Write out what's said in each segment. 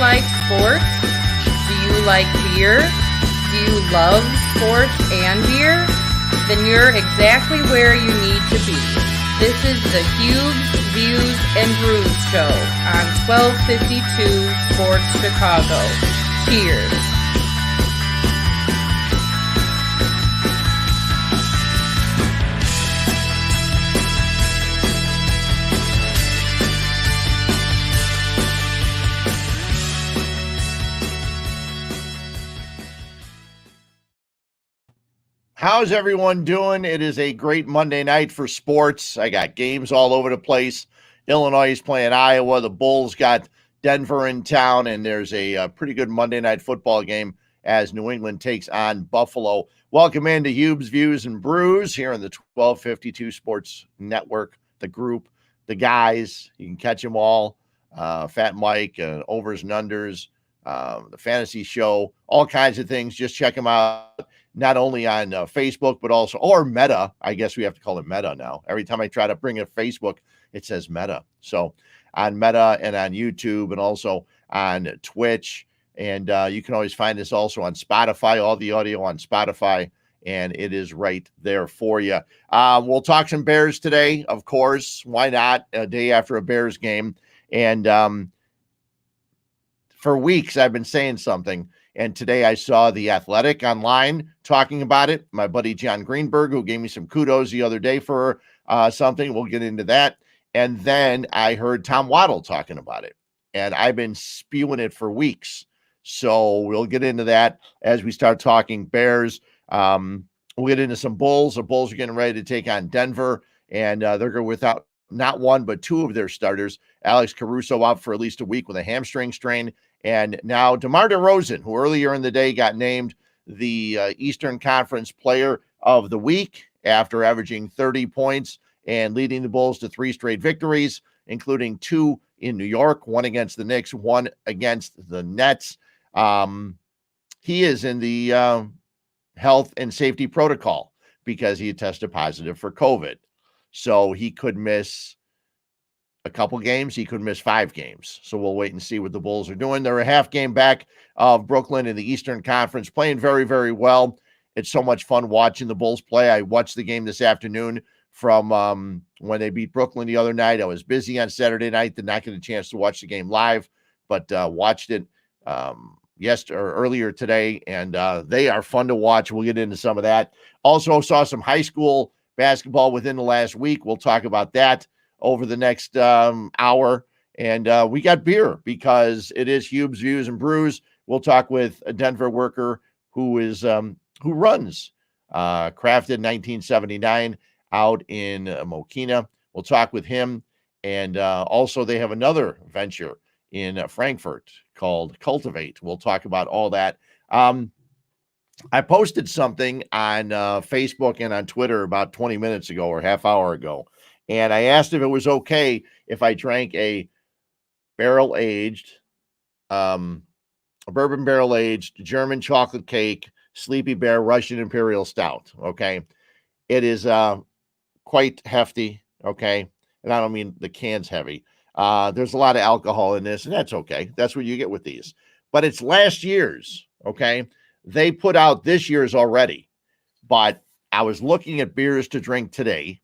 like sports? Do you like beer? Do you love sports and beer? Then you're exactly where you need to be. This is the Huebs Views Brews show on 1252 Sports Chicago. Cheers. How's everyone doing? It is a great Monday night for sports. I got games all over the place. Illinois is playing Iowa. The Bulls got Denver in town, and there's a pretty good Monday night football game as New England takes on Buffalo. Welcome into Huebs Views and Brews here on the 1252 Sports Network, the group, the guys. You can catch them all, Fat Mike, Overs and Unders, the fantasy show, all kinds of things. Just check them out. Not only on Facebook, but also, or Meta. I guess we have to call it Meta now. Every time I try to bring up Facebook, it says Meta. So on Meta and on YouTube and also on Twitch. And you can always find us also on Spotify, all the audio on Spotify, and it is right there for you. We'll talk some Bears today, of course. Why not? A day after a Bears game. And for weeks, I've been saying something. And today I saw The Athletic online talking about it. My buddy John Greenberg, who gave me some kudos the other day for something. We'll get into that. And then I heard Tom Waddle talking about it. And I've been spewing it for weeks. So we'll get into that as we start talking Bears. We'll get into some Bulls. The Bulls are getting ready to take on Denver. And they're going without not one, but two of their starters. Alex Caruso out for at least a week with a hamstring strain. And now DeMar DeRozan, who earlier in the day got named the Eastern Conference Player of the Week after averaging 30 points and leading the Bulls to 3 straight victories, including 2 in New York, 1 against the Knicks, 1 against the Nets. He is in the health and safety protocol because he had tested positive for COVID. So he could miss a couple games. He could miss 5 games. So we'll wait and see what the Bulls are doing. They're a half game back of Brooklyn in the Eastern Conference, playing very, very well. It's so much fun watching the Bulls play. I watched the game this afternoon from when they beat Brooklyn the other night. I was busy on Saturday night, did not get a chance to watch the game live, but watched it earlier today, and they are fun to watch. We'll get into some of that. Also saw some high school basketball within the last week. We'll talk about that over the next hour. And we got beer because it is Huebs Views and Brews. We'll talk with a Denver worker who runs Crafted 1979 out in Mokina. We'll talk with him. And also they have another venture in Frankfurt called Cultivate. We'll talk about all that. I posted something on Facebook and on Twitter about 20 minutes ago or half hour ago. And I asked if it was okay if I drank a bourbon barrel-aged German chocolate cake, Sleepy Bear Russian Imperial Stout, okay? It is quite hefty, okay? And I don't mean the can's heavy. There's a lot of alcohol in this, and that's okay. That's what you get with these. But it's last year's, okay? They put out this year's already. But I was looking at beers to drink today.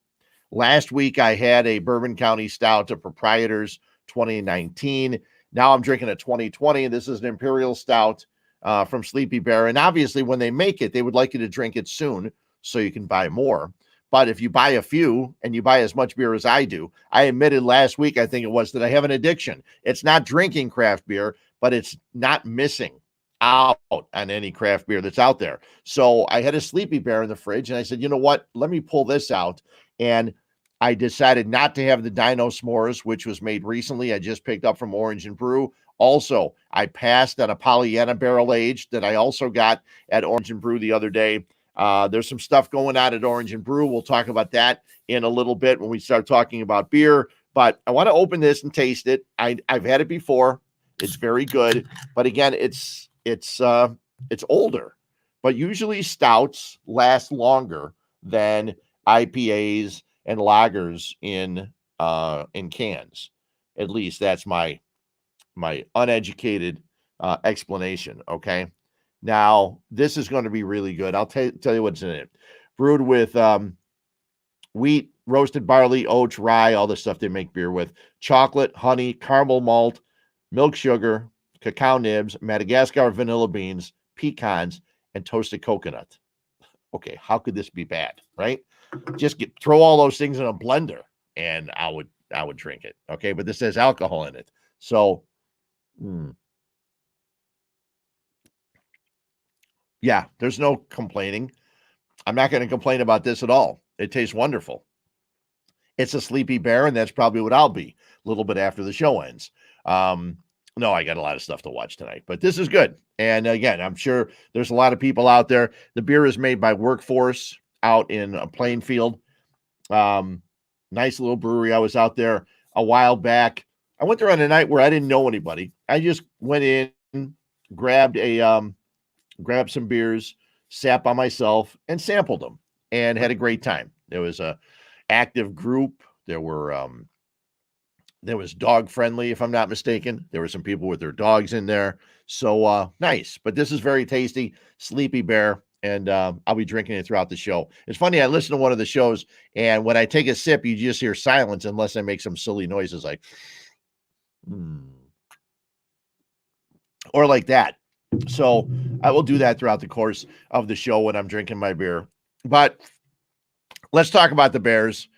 Last week, I had a Bourbon County Stout, a Proprietors 2019. Now I'm drinking a 2020. This is an Imperial Stout from Sleepy Bear. And obviously, when they make it, they would like you to drink it soon so you can buy more. But if you buy a few and you buy as much beer as I do, I admitted last week, I think it was, that I have an addiction. It's not drinking craft beer, but it's not missing out on any craft beer that's out there. So I had a Sleepy Bear in the fridge, and I said, you know what? Let me pull this out. And I decided not to have the Dino S'mores, which was made recently. I just picked up from Orange and Brew. Also, I passed on a Pollyanna Barrel Aged that I also got at Orange and Brew the other day. There's some stuff going on at Orange and Brew. We'll talk about that in a little bit when we start talking about beer. But I want to open this and taste it. I've had it before. It's very good. But again, it's older. But usually stouts last longer than IPAs and lagers in cans. At least that's my uneducated explanation. Okay. Now, this is going to be really good. I'll tell you what's in it. Brewed with wheat, roasted barley, oats, rye, all the stuff they make beer with, chocolate, honey, caramel malt, milk sugar, cacao nibs, Madagascar vanilla beans, pecans, and toasted coconut. Okay, how could this be bad, right? Just throw all those things in a blender and I would drink it. Okay, but this has alcohol in it. So, yeah, there's no complaining. I'm not going to complain about this at all. It tastes wonderful. It's a sleepy bear, and that's probably what I'll be a little bit after the show ends. No, I got a lot of stuff to watch tonight, but this is good. And again, I'm sure there's a lot of people out there. The beer is made by Workforce out in Plainfield. Nice little brewery. I was out there a while back. I went there on a night where I didn't know anybody. I just went in, grabbed some beers, sat by myself, and sampled them, and had a great time. There was a active group. There was dog friendly, if I'm not mistaken. There were some people with their dogs in there. So nice. But this is very tasty, sleepy bear, and I'll be drinking it throughout the show. It's funny, I listen to one of the shows, and when I take a sip, you just hear silence unless I make some silly noises like or like that. So I will do that throughout the course of the show when I'm drinking my beer. But let's talk about the Bears.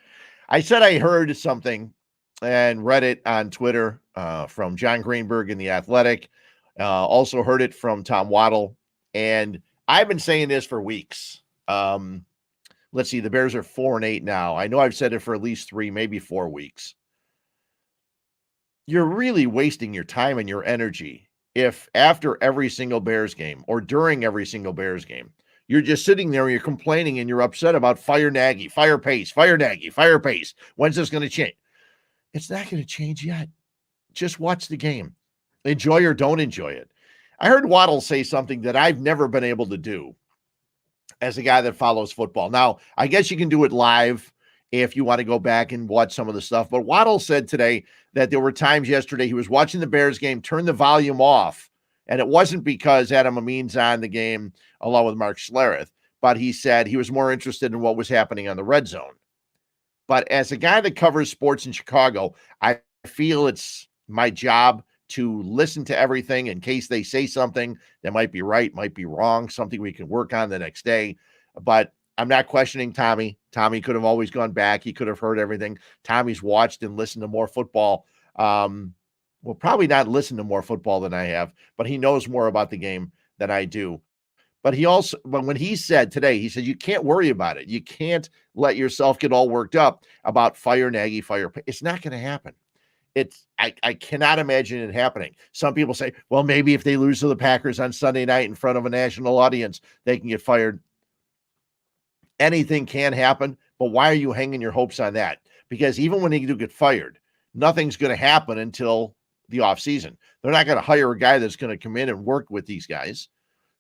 I said I heard something and read it on Twitter from John Greenberg in The Athletic. Also heard it from Tom Waddle. And I've been saying this for weeks. Let's see, the Bears are 4-8 now. I know I've said it for at least 3, maybe 4 weeks. You're really wasting your time and your energy if after every single Bears game or during every single Bears game, you're just sitting there and you're complaining and you're upset about fire Nagy, fire Pace, fire Nagy, fire Pace. When's this going to change? It's not going to change yet. Just watch the game. Enjoy or don't enjoy it. I heard Waddle say something that I've never been able to do as a guy that follows football. Now, I guess you can do it live if you want to go back and watch some of the stuff. But Waddle said today that there were times yesterday he was watching the Bears game, turned the volume off, and it wasn't because Adam Amin's on the game along with Mark Schlereth, but he said he was more interested in what was happening on the red zone. But as a guy that covers sports in Chicago, I feel it's my job to listen to everything in case they say something that might be right, might be wrong, something we can work on the next day. But I'm not questioning Tommy. Tommy could have always gone back. He could have heard everything. Tommy's watched and listened to more football. Well, probably not listened to more football than I have, but he knows more about the game than I do. But when he said today, he said, you can't worry about it. You can't let yourself get all worked up about fire Nagy, fire. It's not going to happen. I cannot imagine it happening. Some people say, well, maybe if they lose to the Packers on Sunday night in front of a national audience, they can get fired. Anything can happen, but why are you hanging your hopes on that? Because even when they do get fired, nothing's going to happen until the offseason. They're not going to hire a guy that's going to come in and work with these guys.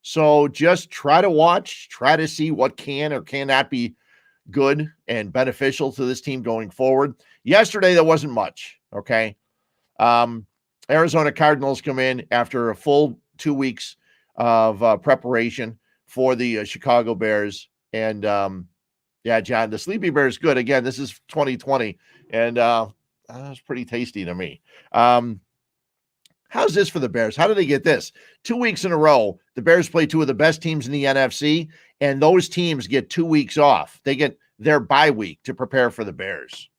So just try to watch, try to see what can or cannot be good and beneficial to this team going forward. Yesterday, there wasn't much, okay? Arizona Cardinals come in after a full 2 weeks of preparation for the Chicago Bears. And, yeah, John, the Sleepy Bear is good. Again, this is 2020, and it's pretty tasty to me. How's this for the Bears? How do they get this? 2 weeks in a row, the Bears play two of the best teams in the NFC, and those teams get 2 weeks off. They get their bye week to prepare for the Bears.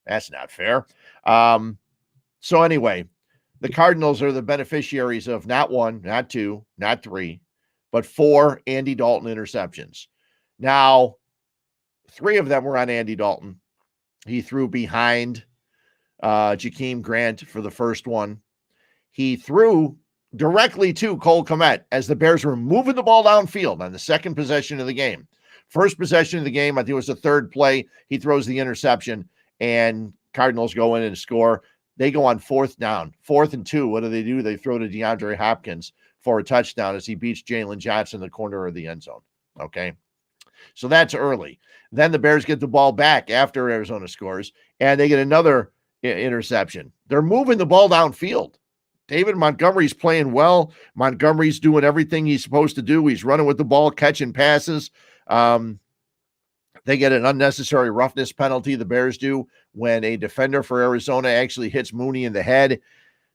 That's not fair. So anyway, the Cardinals are the beneficiaries of not 1, not 2, not 3, but 4 Andy Dalton interceptions. Now, 3 of them were on Andy Dalton. He threw behind Jakeem Grant for the first one. He threw directly to Cole Kmet as the Bears were moving the ball downfield on the second possession of the game. First possession of the game, I think it was the third play. He throws the interception, and Cardinals go in and score. They go on 4th down, 4th and 2. What do? They throw to DeAndre Hopkins for a touchdown as he beats Jalen Johnson in the corner of the end zone. Okay. So that's early. Then the Bears get the ball back after Arizona scores, and they get another interception. They're moving the ball downfield. David Montgomery's playing well. Montgomery's doing everything he's supposed to do. He's running with the ball, catching passes. They get an unnecessary roughness penalty, the Bears do, when a defender for Arizona actually hits Mooney in the head.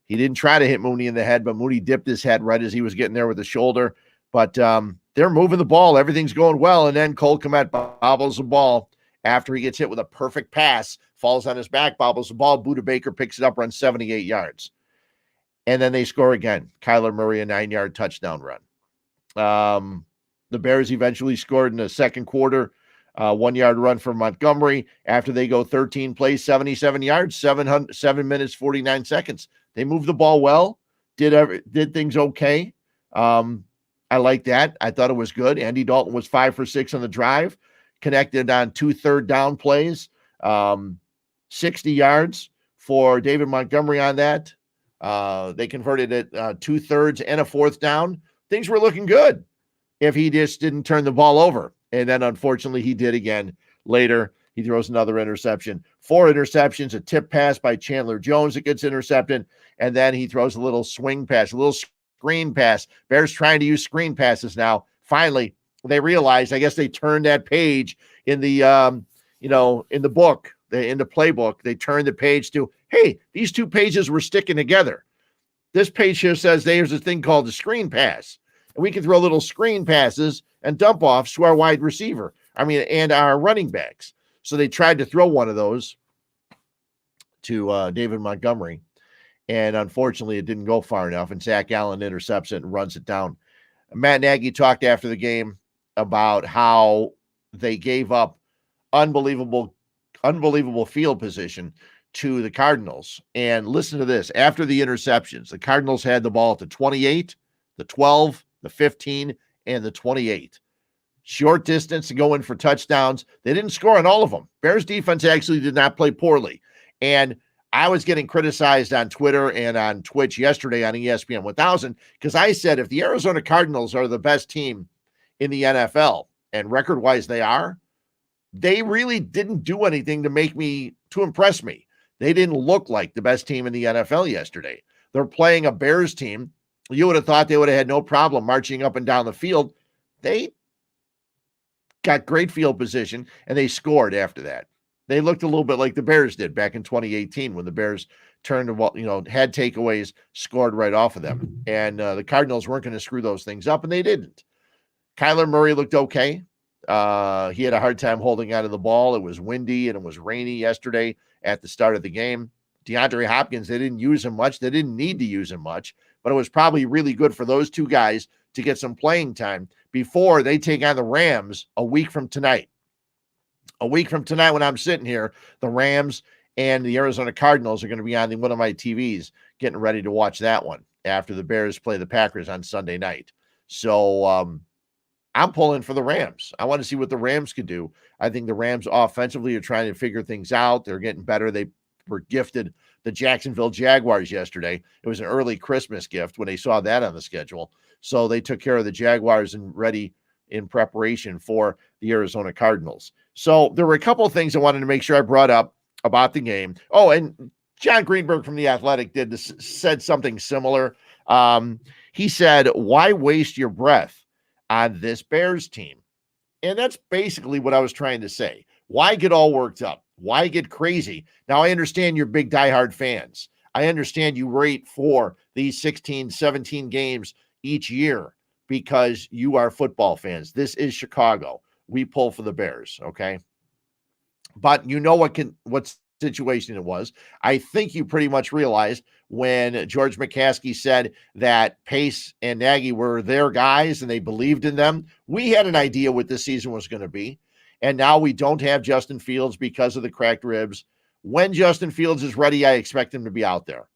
He didn't try to hit Mooney in the head, but Mooney dipped his head right as he was getting there with the shoulder. But they're moving the ball. Everything's going well. And then Cole Kmet bobbles the ball after he gets hit with a perfect pass, falls on his back, bobbles the ball. Budda Baker picks it up, runs 78 yards. And then they score again. Kyler Murray, a 9-yard touchdown run. The Bears eventually scored in the second quarter. 1-yard run from Montgomery after they go 13 plays, 77 yards, 7 minutes, 49 seconds. They moved the ball well, did things okay. I like that. I thought it was good. Andy Dalton was 5 for 6 on the drive, connected on 2 third down plays, 60 yards for David Montgomery on that. They converted it 2 thirds and a 4th down. Things were looking good if he just didn't turn the ball over. And then, unfortunately, he did again later. He throws another interception. 4 interceptions, a tip pass by Chandler Jones that gets intercepted, and then he throws a little swing pass, a little screen pass. Bears trying to use screen passes now. Finally, they realized, I guess they turned that page in the, in the book, in the playbook. They turned the page to, hey, these 2 pages were sticking together. This page here says there's a thing called a screen pass. And we can throw little screen passes and dump offs to our wide receiver. And our running backs. So they tried to throw one of those to David Montgomery. And unfortunately, it didn't go far enough. And Zach Allen intercepts it and runs it down. Matt Nagy talked after the game about how they gave up unbelievable field position to the Cardinals. And listen to this. After the interceptions, the Cardinals had the ball at the 28, the 12, the 15, and the 28. Short distance to go in for touchdowns. They didn't score on all of them. Bears defense actually did not play poorly. And I was getting criticized on Twitter and on Twitch yesterday on ESPN 1000 because I said if the Arizona Cardinals are the best team in the NFL, and record-wise they are, they really didn't do anything to impress me. They didn't look like the best team in the NFL yesterday. They're playing a Bears team. You would have thought they would have had no problem marching up and down the field. They got great field position, and they scored after that. They looked a little bit like the Bears did back in 2018 when the Bears turned had takeaways, scored right off of them. And the Cardinals weren't going to screw those things up, and they didn't. Kyler Murray looked okay. He had a hard time holding onto the ball. It was windy and it was rainy yesterday at the start of the game. DeAndre Hopkins, they didn't use him much. They didn't need to use him much, but it was probably really good for those 2 guys to get some playing time before they take on the Rams a week from tonight. A week from tonight when I'm sitting here, the Rams and the Arizona Cardinals are going to be on one of my TVs getting ready to watch that one after the Bears play the Packers on Sunday night. So I'm pulling for the Rams. I want to see what the Rams could do. I think the Rams offensively are trying to figure things out. They're getting better. They were gifted the Jacksonville Jaguars yesterday. It was an early Christmas gift when they saw that on the schedule. So they took care of the Jaguars and ready in preparation for the Arizona Cardinals. So there were a couple of things I wanted to make sure I brought up about the game. Oh, and John Greenberg from The Athletic said something similar. He said, why waste your breath on this Bears team? And that's basically what I was trying to say. Why get all worked up? Why get crazy? Now, I understand you're big diehard fans. I understand you rate for these 16, 17 games each year because you are football fans. This is Chicago. We pull for the Bears, okay? But you know what situation it was. I think you pretty much realized when George McCaskey said that Pace and Nagy were their guys and they believed in them. We had an idea what this season was going to be. And now we don't have Justin Fields because of the cracked ribs. When Justin Fields is ready, I expect him to be out there.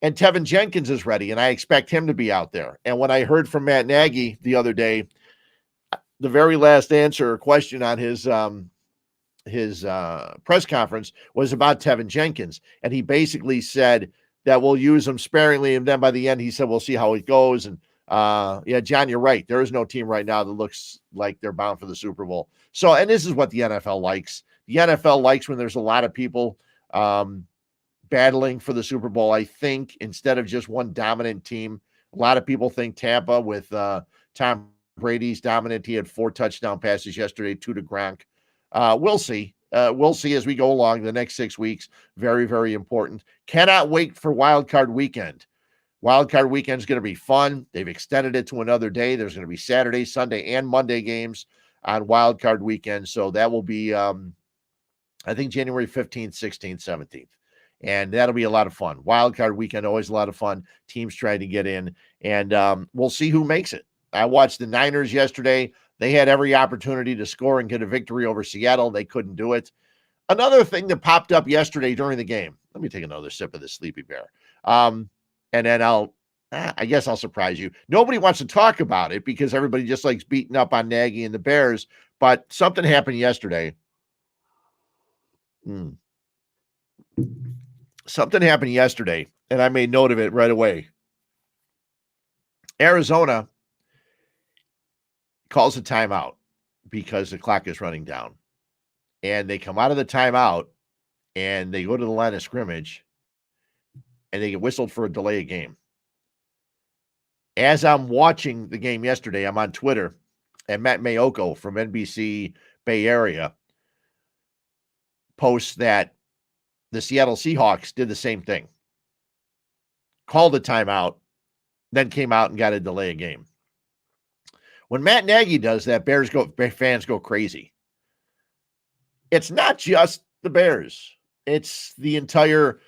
And Tevin Jenkins is ready, and I expect him to be out there. And when I heard from Matt Nagy the other day, the very last question on his press conference was about Tevin Jenkins. And he basically said that we'll use him sparingly. And then by the end, he said, we'll see how it goes. And yeah, John, you're right. There is no team right now that looks like they're bound for the Super Bowl. So, and this is what the NFL likes. The NFL likes when there's a lot of people banging battling for the Super Bowl, I think, instead of just one dominant team. A lot of people think Tampa with Tom Brady's dominant. He had 4 touchdown passes yesterday, 2 to Gronk. We'll see. We'll see as we go along the next 6 weeks. Very, very important. Cannot wait for Wild Card Weekend. Wild Card Weekend is going to be fun. They've extended it to another day. There's going to be Saturday, Sunday, and Monday games on Wild Card Weekend. So that will be, I think, January 15th, 16th, 17th. And that'll be a lot of fun. Wild Card Weekend, always a lot of fun. Teams trying to get in. And we'll see who makes it. I watched the Niners yesterday. They had every opportunity to score and get a victory over Seattle. They couldn't do it. Another thing that popped up yesterday during the game. Let me take another sip of this Sleepy Bear. And then I guess I'll surprise you. Nobody wants to talk about it because everybody just likes beating up on Nagy and the Bears. But something happened yesterday. Something happened yesterday, and I made note of it right away. Arizona calls a timeout because the clock is running down. And they come out of the timeout, and they go to the line of scrimmage, and they get whistled for a delay of game. As I'm watching the game yesterday, I'm on Twitter, and Matt Mayoko from NBC Bay Area posts that the Seattle Seahawks did the same thing. Called a timeout, then came out and got a delay of game. When Matt Nagy does that, Bears fans go crazy. It's not just the Bears. It's the entire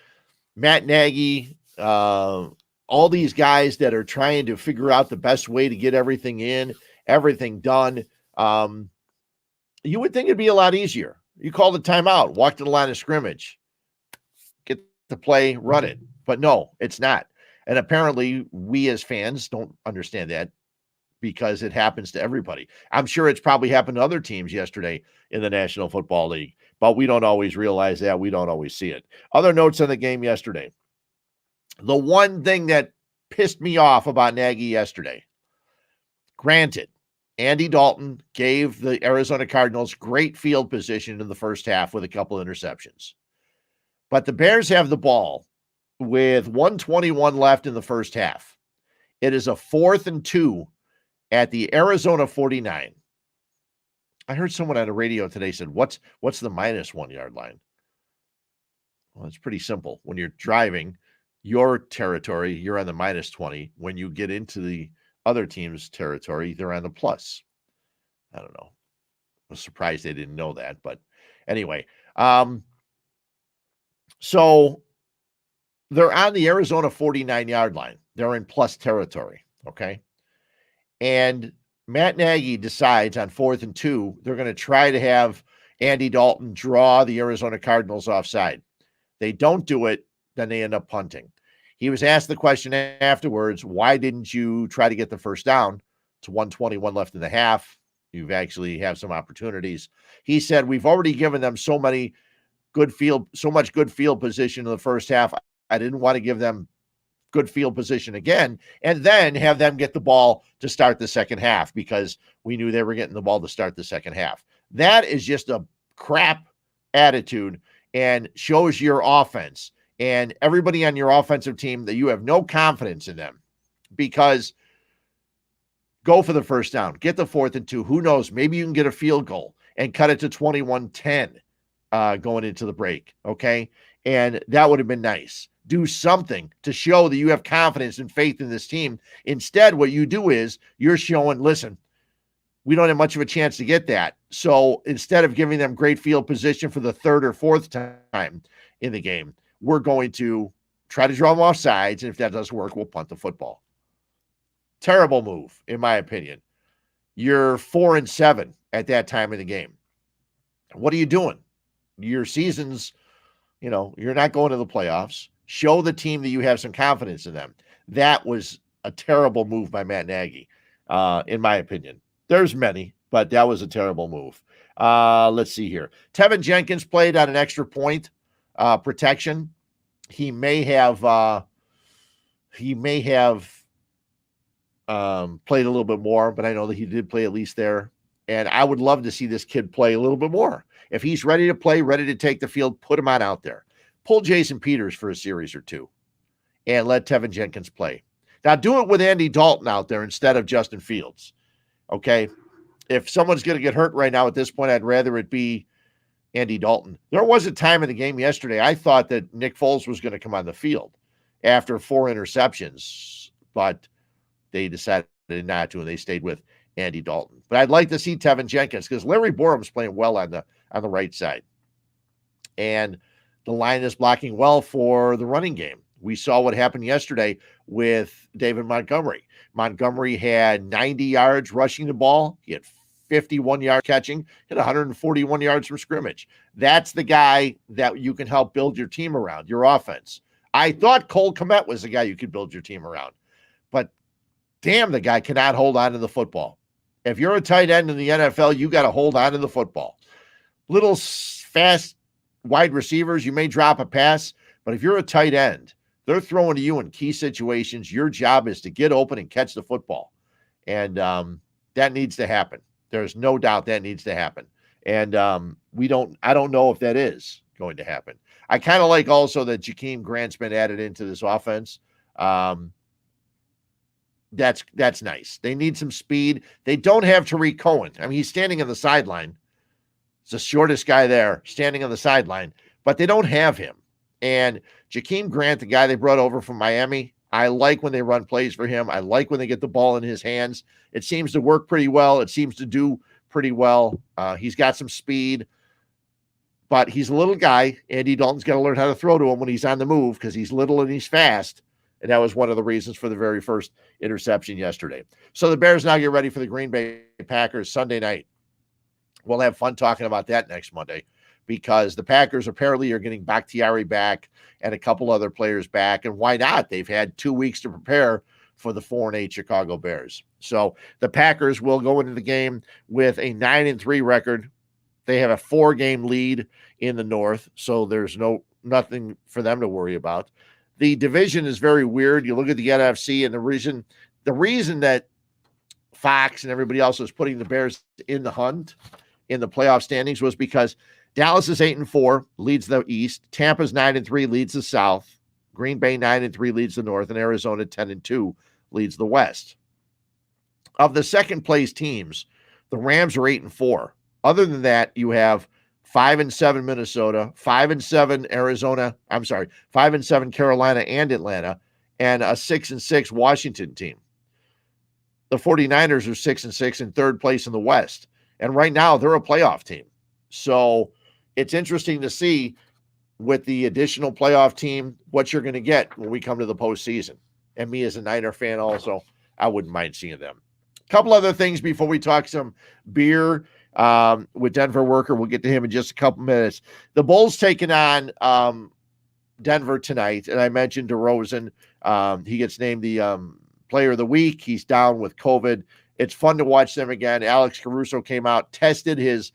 Matt Nagy, all these guys that are trying to figure out the best way to get everything in, everything done. You would think it'd be a lot easier. You call the timeout, walk to the line of scrimmage, get the play, run it. But no, it's not. And apparently we as fans don't understand that because it happens to everybody. I'm sure it's probably happened to other teams yesterday in the National Football League, but we don't always realize that. We don't always see it. Other notes on the game yesterday. The one thing that pissed me off about Nagy yesterday, granted, Andy Dalton gave the Arizona Cardinals great field position in the first half with a couple interceptions. But the Bears have the ball with 1:21 left in the first half. It is a 4th and 2 at the Arizona 49. I heard someone on the radio today said, what's the -1 yard line? Well, it's pretty simple. When you're driving your territory, you're on the -20. When you get into the other team's territory, they're on the plus. I don't know. I was surprised they didn't know that, but anyway. So they're on the Arizona 49-yard line. They're in plus territory, okay? And Matt Nagy decides on 4th and 2, they're going to try to have Andy Dalton draw the Arizona Cardinals offside. They don't do it, then they end up punting. He was asked the question afterwards, why didn't you try to get the first down? It's 1:21 left in the half. You've actually have some opportunities. He said, we've already given them so much good field position in the first half. I didn't want to give them good field position again and then have them get the ball to start the second half because we knew they were getting the ball to start the second half. That is just a crap attitude and shows your offense and everybody on your offensive team that you have no confidence in them, because go for the first down, get the 4th and 2. Who knows? Maybe you can get a field goal and cut it to 21-10 going into the break. Okay. And that would have been nice. Do something to show that you have confidence and faith in this team. Instead, what you do is you're showing, listen, we don't have much of a chance to get that. So instead of giving them great field position for the 3rd or 4th time in the game, we're going to try to draw them off sides. And if that doesn't work, we'll punt the football. Terrible move, in my opinion. You're 4-7 at that time of the game. What are you doing? Your season's, you're not going to the playoffs. Show the team that you have some confidence in them. That was a terrible move by Matt Nagy, in my opinion. There's many, but that was a terrible move. Let's see here. Tevin Jenkins played on an extra point protection. He may have played a little bit more, but I know that he did play at least there. And I would love to see this kid play a little bit more. If he's ready to play, ready to take the field, put him on out there. pull Jason Peters for a series or two and let Tevin Jenkins play. Now do it with Andy Dalton out there instead of Justin Fields. Okay. If someone's going to get hurt right now at this point, I'd rather it be Andy Dalton. There was a time in the game yesterday I thought that Nick Foles was going to come on the field after 4 interceptions, but they decided not to, and they stayed with Andy Dalton. But I'd like to see Tevin Jenkins because Larry Borum's playing well on the right side. And the line is blocking well for the running game. We saw what happened yesterday with David Montgomery. Montgomery had 90 yards rushing the ball. He had 51 yards catching, hit 141 yards from scrimmage. That's the guy that you can help build your team around, your offense. I thought Cole Kmet was the guy you could build your team around. But damn, the guy cannot hold on to the football. If you're a tight end in the NFL, you got to hold on to the football. Little fast wide receivers, you may drop a pass, but if you're a tight end, they're throwing to you in key situations. Your job is to get open and catch the football. And that needs to happen. There's no doubt that needs to happen. And I don't know if that is going to happen. I kind of like also that Jakeem Grant's been added into this offense. That's nice. They need some speed. They don't have Tariq Cohen. I mean, he's standing on the sideline. He's the shortest guy there, standing on the sideline, but they don't have him. And Jakeem Grant, the guy they brought over from Miami, I like when they run plays for him. I like when they get the ball in his hands. It seems to work pretty well. It seems to do pretty well. He's got some speed, but he's a little guy. Andy Dalton's got to learn how to throw to him when he's on the move because he's little and he's fast. And that was one of the reasons for the very first interception yesterday. So the Bears now get ready for the Green Bay Packers Sunday night. We'll have fun talking about that next Monday because the Packers apparently are getting Bakhtiari back and a couple other players back. And why not? They've had 2 weeks to prepare for the 4-8 Chicago Bears. So the Packers will go into the game with a 9-3 record. They have a 4-game lead in the North, so there's nothing for them to worry about. The division is very weird. You look at the NFC, and the reason that Fox and everybody else was putting the Bears in the hunt in the playoff standings was because Dallas is 8-4, leads the East. Tampa's 9-3, leads the South. Green Bay 9-3, leads the North, and Arizona 10-2, leads the West. Of the second place teams, the Rams are 8-4. Other than that, you have 5-7 Minnesota, 5-7 Arizona. 5-7 Carolina and Atlanta, and a 6-6 Washington team. The 49ers are 6-6 in third place in the West. And right now they're a playoff team. So it's interesting to see with the additional playoff team, what you're going to get when we come to the postseason. And me as a Niner fan also, I wouldn't mind seeing them. A couple other things before we talk some beer with Denver Worker. We'll get to him in just a couple minutes. The Bulls taking on Denver tonight. And I mentioned DeRozan. He gets named the player of the week. He's down with COVID. It's fun to watch them again. Alex Caruso came out, tested his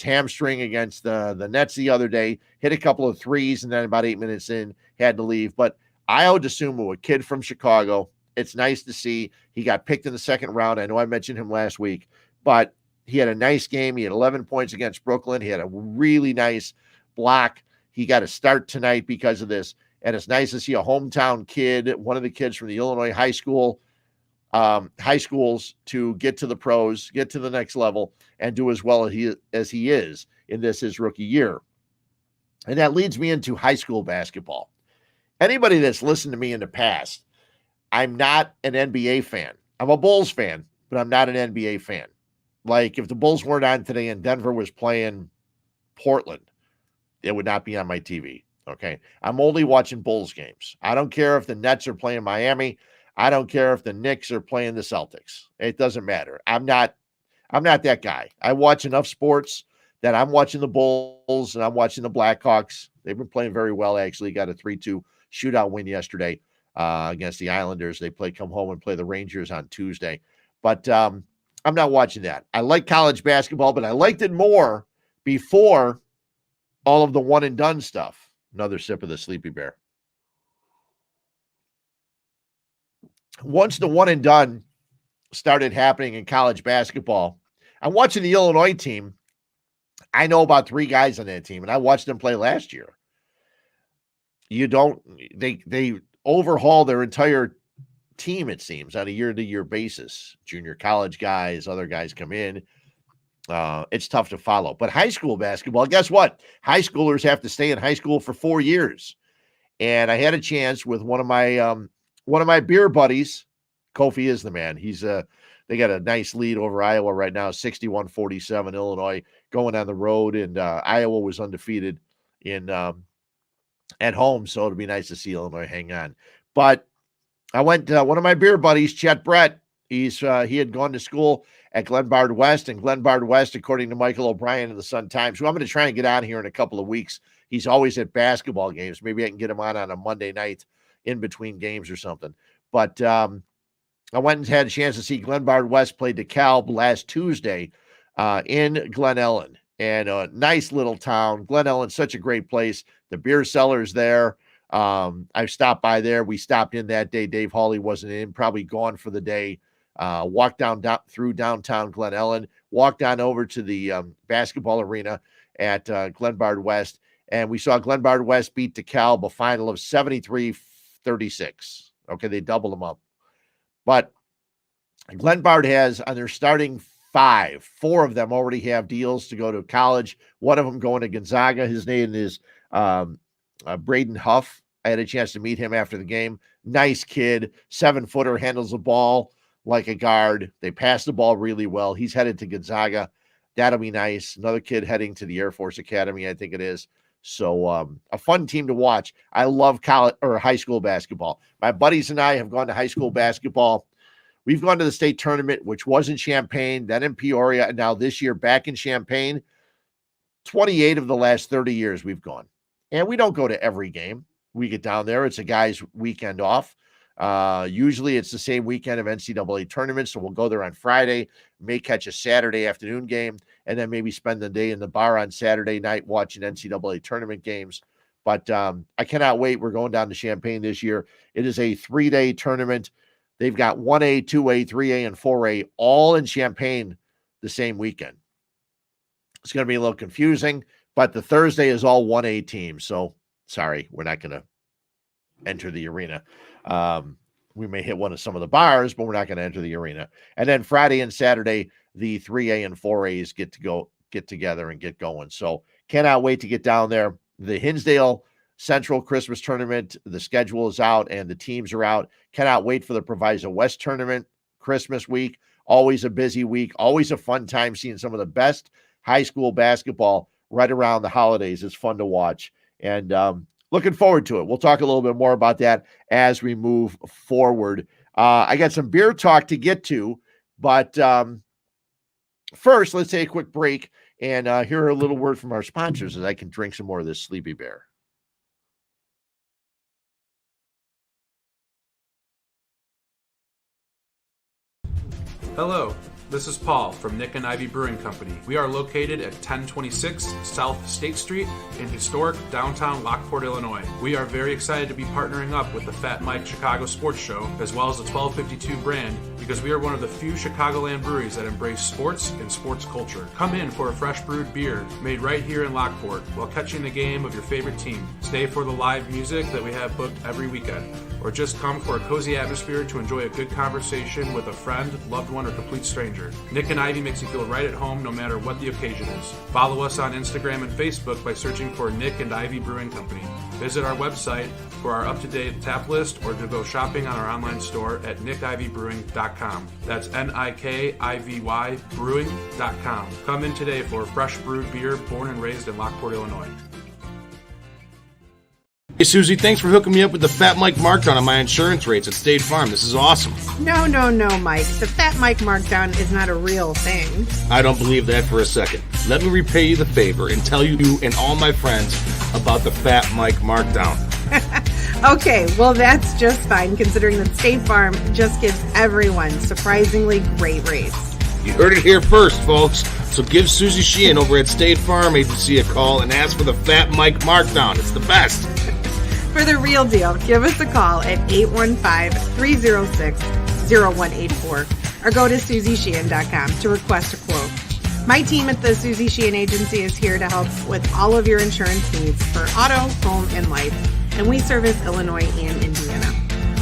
hamstring against the Nets the other day, hit a couple of threes, and then about 8 minutes in, had to leave. But Ayo Dosunmu, a kid from Chicago, it's nice to see. He got picked in the second round. I know I mentioned him last week, but he had a nice game. He had 11 points against Brooklyn. He had a really nice block. He got a start tonight because of this. And it's nice to see a hometown kid, one of the kids from the Illinois high schools to get to the pros, get to the next level, and do as well as he is in his rookie year. And that leads me into high school basketball. Anybody that's listened to me in the past, I'm not an NBA fan. I'm a Bulls fan, but I'm not an NBA fan. Like if the Bulls weren't on today and Denver was playing Portland, it would not be on my TV. Okay. I'm only watching Bulls games. I don't care if the Nets are playing Miami. I don't care if the Knicks are playing the Celtics. It doesn't matter. I'm not that guy. I watch enough sports that I'm watching the Bulls and I'm watching the Blackhawks. They've been playing very well, actually. Got a 3-2 shootout win yesterday against the Islanders. They come home and play the Rangers on Tuesday. But I'm not watching that. I like college basketball, but I liked it more before all of the one-and-done stuff. Another sip of the Sleepy Bear. Once the one and done started happening in college basketball, I'm watching the Illinois team. I know about 3 guys on that team, and I watched them play last year. you don't, they overhaul their entire team, it seems, on a year-to-year basis. Junior college guys, other guys come in. It's tough to follow. But high school basketball, guess what? High schoolers have to stay in high school for 4 years. And I had a chance with one of my beer buddies. Kofi is the man. They got a nice lead over Iowa right now, 61-47. Illinois going on the road, and Iowa was undefeated in at home, so it'll be nice to see Illinois hang on. But I went one of my beer buddies, Chet Brett. He had gone to school at Glenbard West, and Glenbard West, according to Michael O'Brien of the Sun-Times, who I'm going to try and get on here in a couple of weeks. He's always at basketball games. Maybe I can get him on a Monday night in between games or something. But I went and had a chance to see Glenbard West play DeKalb last Tuesday in Glen Ellen. And a nice little town. Glen Ellen's such a great place. The beer cellar's there. I've stopped by there. We stopped in that day. Dave Hawley wasn't in, probably gone for the day. Walked down through downtown Glen Ellen, walked on over to the basketball arena at Glenbard West, and we saw Glenbard West beat DeKalb a final of 73-36. Okay, they doubled them up. But Glenbard has, on their starting 4 of them already have deals to go to college. One of them going to Gonzaga. His name is Braden Huff. I had a chance to meet him after the game. Nice kid, 7-footer, handles the ball like a guard. They pass the ball really well. He's headed to Gonzaga. That'll be nice. Another kid heading to the Air Force Academy, I think it is. So a fun team to watch. I love college or high school basketball. My buddies and I have gone to high school basketball. We've gone to the state tournament, which was in Champaign, then in Peoria, and now this year back in Champaign. 28 of the last 30 years we've gone. And we don't go to every game. We get down there. It's a guy's weekend off. Usually it's the same weekend of NCAA tournaments, so we'll go there on Friday, may catch a Saturday afternoon game, and then maybe spend the day in the bar on Saturday night watching NCAA tournament games. But I cannot wait. We're going down to Champaign this year. It is a 3-day tournament. They've got 1A, 2A, 3A, and 4A all in Champaign the same weekend. It's going to be a little confusing, but the Thursday is all 1A teams. So sorry, we're not going to enter the arena. We may hit some of the bars, but we're not going to enter the arena. And then Friday and Saturday, the 3A and 4As get together and get going. So cannot wait to get down there. The Hinsdale Central Christmas tournament, the schedule is out and the teams are out. Cannot wait for the Proviso West tournament Christmas week. Always a busy week, always a fun time seeing some of the best high school basketball right around the holidays. It's fun to watch. And looking forward to it. We'll talk a little bit more about that as we move forward. I got some beer talk to get to, but first, let's take a quick break and hear a little word from our sponsors as I can drink some more of this Sleepy Bear. Hello, this is Paul from Nick and Ivy Brewing Company. We are located at 1026 South State Street in historic downtown Lockport, Illinois. We are very excited to be partnering up with the Fat Mike Chicago Sports Show, as well as the 1252 brand, because we are one of the few Chicagoland breweries that embrace sports and sports culture. Come in for a fresh brewed beer made right here in Lockport while catching the game of your favorite team. Stay for the live music that we have booked every weekend, or just come for a cozy atmosphere to enjoy a good conversation with a friend, loved one, or complete stranger. Nick and Ivy makes you feel right at home no matter what the occasion is. Follow us on Instagram and Facebook by searching for Nick and Ivy Brewing Company. Visit our website for our up-to-date tap list or to go shopping on our online store at nickivybrewing.com. That's Nikivy brewing.com. Come in today for fresh brewed beer born and raised in Lockport, Illinois. Hey, Susie, thanks for hooking me up with the Fat Mike markdown on my insurance rates at State Farm. This is awesome. No, Mike. The Fat Mike markdown is not a real thing. I don't believe that for a second. Let me repay you the favor and tell you and all my friends about the Fat Mike markdown. Okay, well, that's just fine, considering that State Farm just gives everyone surprisingly great rates. You heard it here first, folks. So give Susie Sheehan over at State Farm Agency a call and ask for the Fat Mike markdown. It's the best. For the real deal, give us a call at 815-306-0184 or go to SusieSheehan.com to request a quote. My team at the Susie Sheehan Agency is here to help with all of your insurance needs for auto, home, and life. and we service Illinois and Indiana.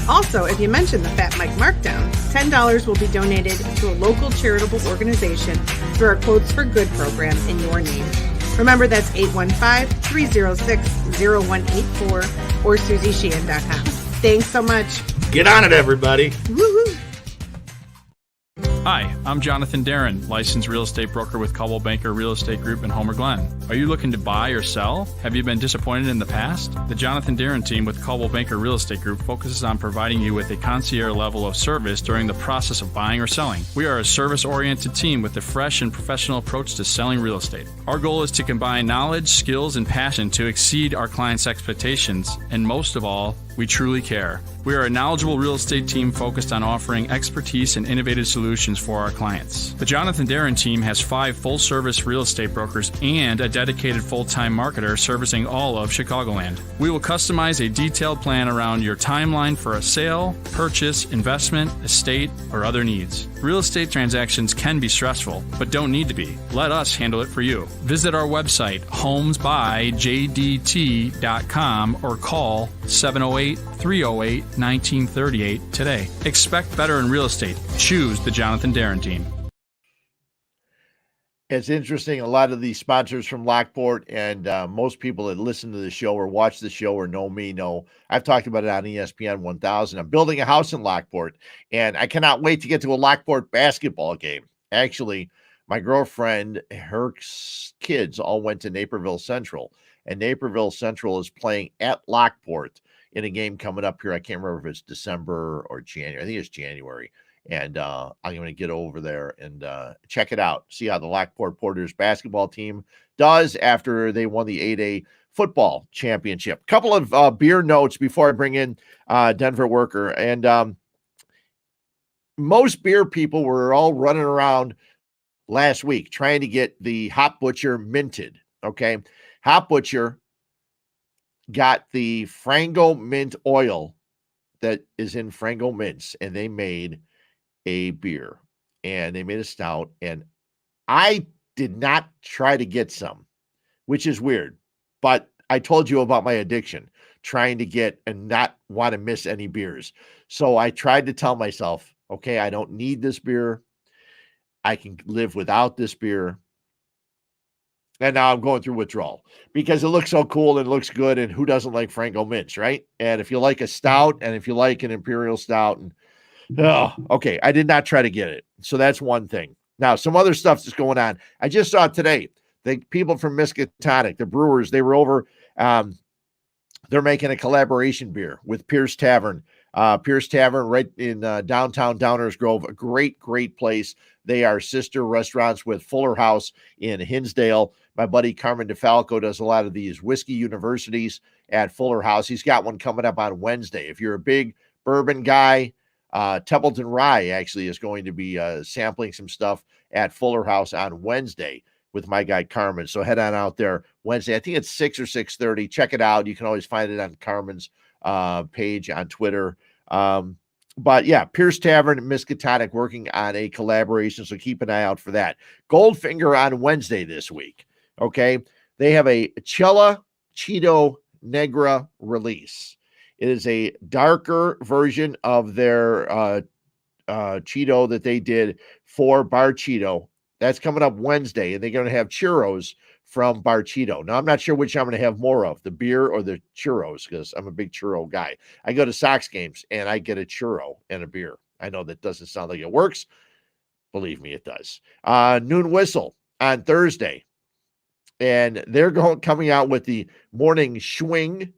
Also, if you mention the Fat Mike Markdown, $10 will be donated to a local charitable organization through our Quotes for Good program in your name. Remember, that's 815-306-0184 or SusieSheehan.com. Thanks so much. Get on it, everybody. Woohoo! Hi, I'm Jonathan Darren, licensed real estate broker with Coldwell Banker Real Estate Group in Homer Glen. Are you looking to buy or sell? Have you been disappointed in the past? The Jonathan Darren team with Coldwell Banker Real Estate Group focuses on providing you with a concierge level of service during the process of buying or selling. We are a service-oriented team with a fresh and professional approach to selling real estate. Our goal is to combine knowledge, skills, and passion to exceed our clients' expectations, and most of all, we truly care. We are a knowledgeable real estate team focused on offering expertise and innovative solutions for our clients. The Jonathan Darren team has 5 full-service real estate brokers and a dedicated full-time marketer servicing all of Chicagoland. We will customize a detailed plan around your timeline for a sale, purchase, investment, estate, or other needs. Real estate transactions can be stressful, but don't need to be. Let us handle it for you. Visit our website, homesbyjdt.com, or call 708-308-1938 today. Expect better in real estate. Choose the Jonathan Darren team. It's interesting. A lot of these sponsors from Lockport and most people that listen to the show or watch the show or know me know I've talked about it on ESPN 1000. I'm building a house in Lockport, and I cannot wait to get to a Lockport basketball game. Actually, my girlfriend, her kids all went to Naperville Central, and Naperville Central is playing at Lockport in a game coming up here. I can't remember if it's December or January. I think it's January. And I'm going to get over there and check it out, see how the Lockport Porters basketball team does after they won the 8A football championship. Couple of beer notes before I bring in Denver Worker. And most beer people were all running around last week trying to get the Hop Butcher minted, okay? Hop Butcher got the Frango mint oil that is in Frango mints, and they made a beer, and they made a stout, and I did not try to get some, which is weird, but I told you about my addiction, trying to get and not want to miss any beers. So I tried to tell myself, okay, I don't need this beer. I can live without this beer. And now I'm going through withdrawal because it looks so cool and it looks good, and who doesn't like Frango mints, right? And if you like a stout, and if you like an imperial stout, and okay, I did not try to get it. So that's one thing. Now, some other stuff that's going on. I just saw today, the people from Miskatonic, the brewers, they were over. They're making a collaboration beer with Pierce Tavern. Pierce Tavern right in downtown Downers Grove, a great, great place. They are sister restaurants with Fuller House in Hinsdale. My buddy Carmen DeFalco does a lot of these whiskey universities at Fuller House. He's got one coming up on Wednesday. If you're a big bourbon guy, Templeton Rye actually is going to be sampling some stuff at Fuller House on Wednesday with my guy Carmen. So head on out there Wednesday. I think it's 6 or 6:30. Check it out. You can always find it on Carmen's page on Twitter. But yeah, Pierce Tavern and Miskatonic working on a collaboration. So keep an eye out for that. Goldfinger on Wednesday this week. Okay. They have a Chela Cheeto Negra release. It is a darker version of their Cheeto that they did for Bar Cheeto. That's coming up Wednesday, and they're going to have churros from Bar Cheeto. Now, I'm not sure which I'm going to have more of, the beer or the churros, because I'm a big churro guy. I go to Sox games, and I get a churro and a beer. I know that doesn't sound like it works. Believe me, it does. Noon Whistle on Thursday, and they're coming out with the Morning Schwing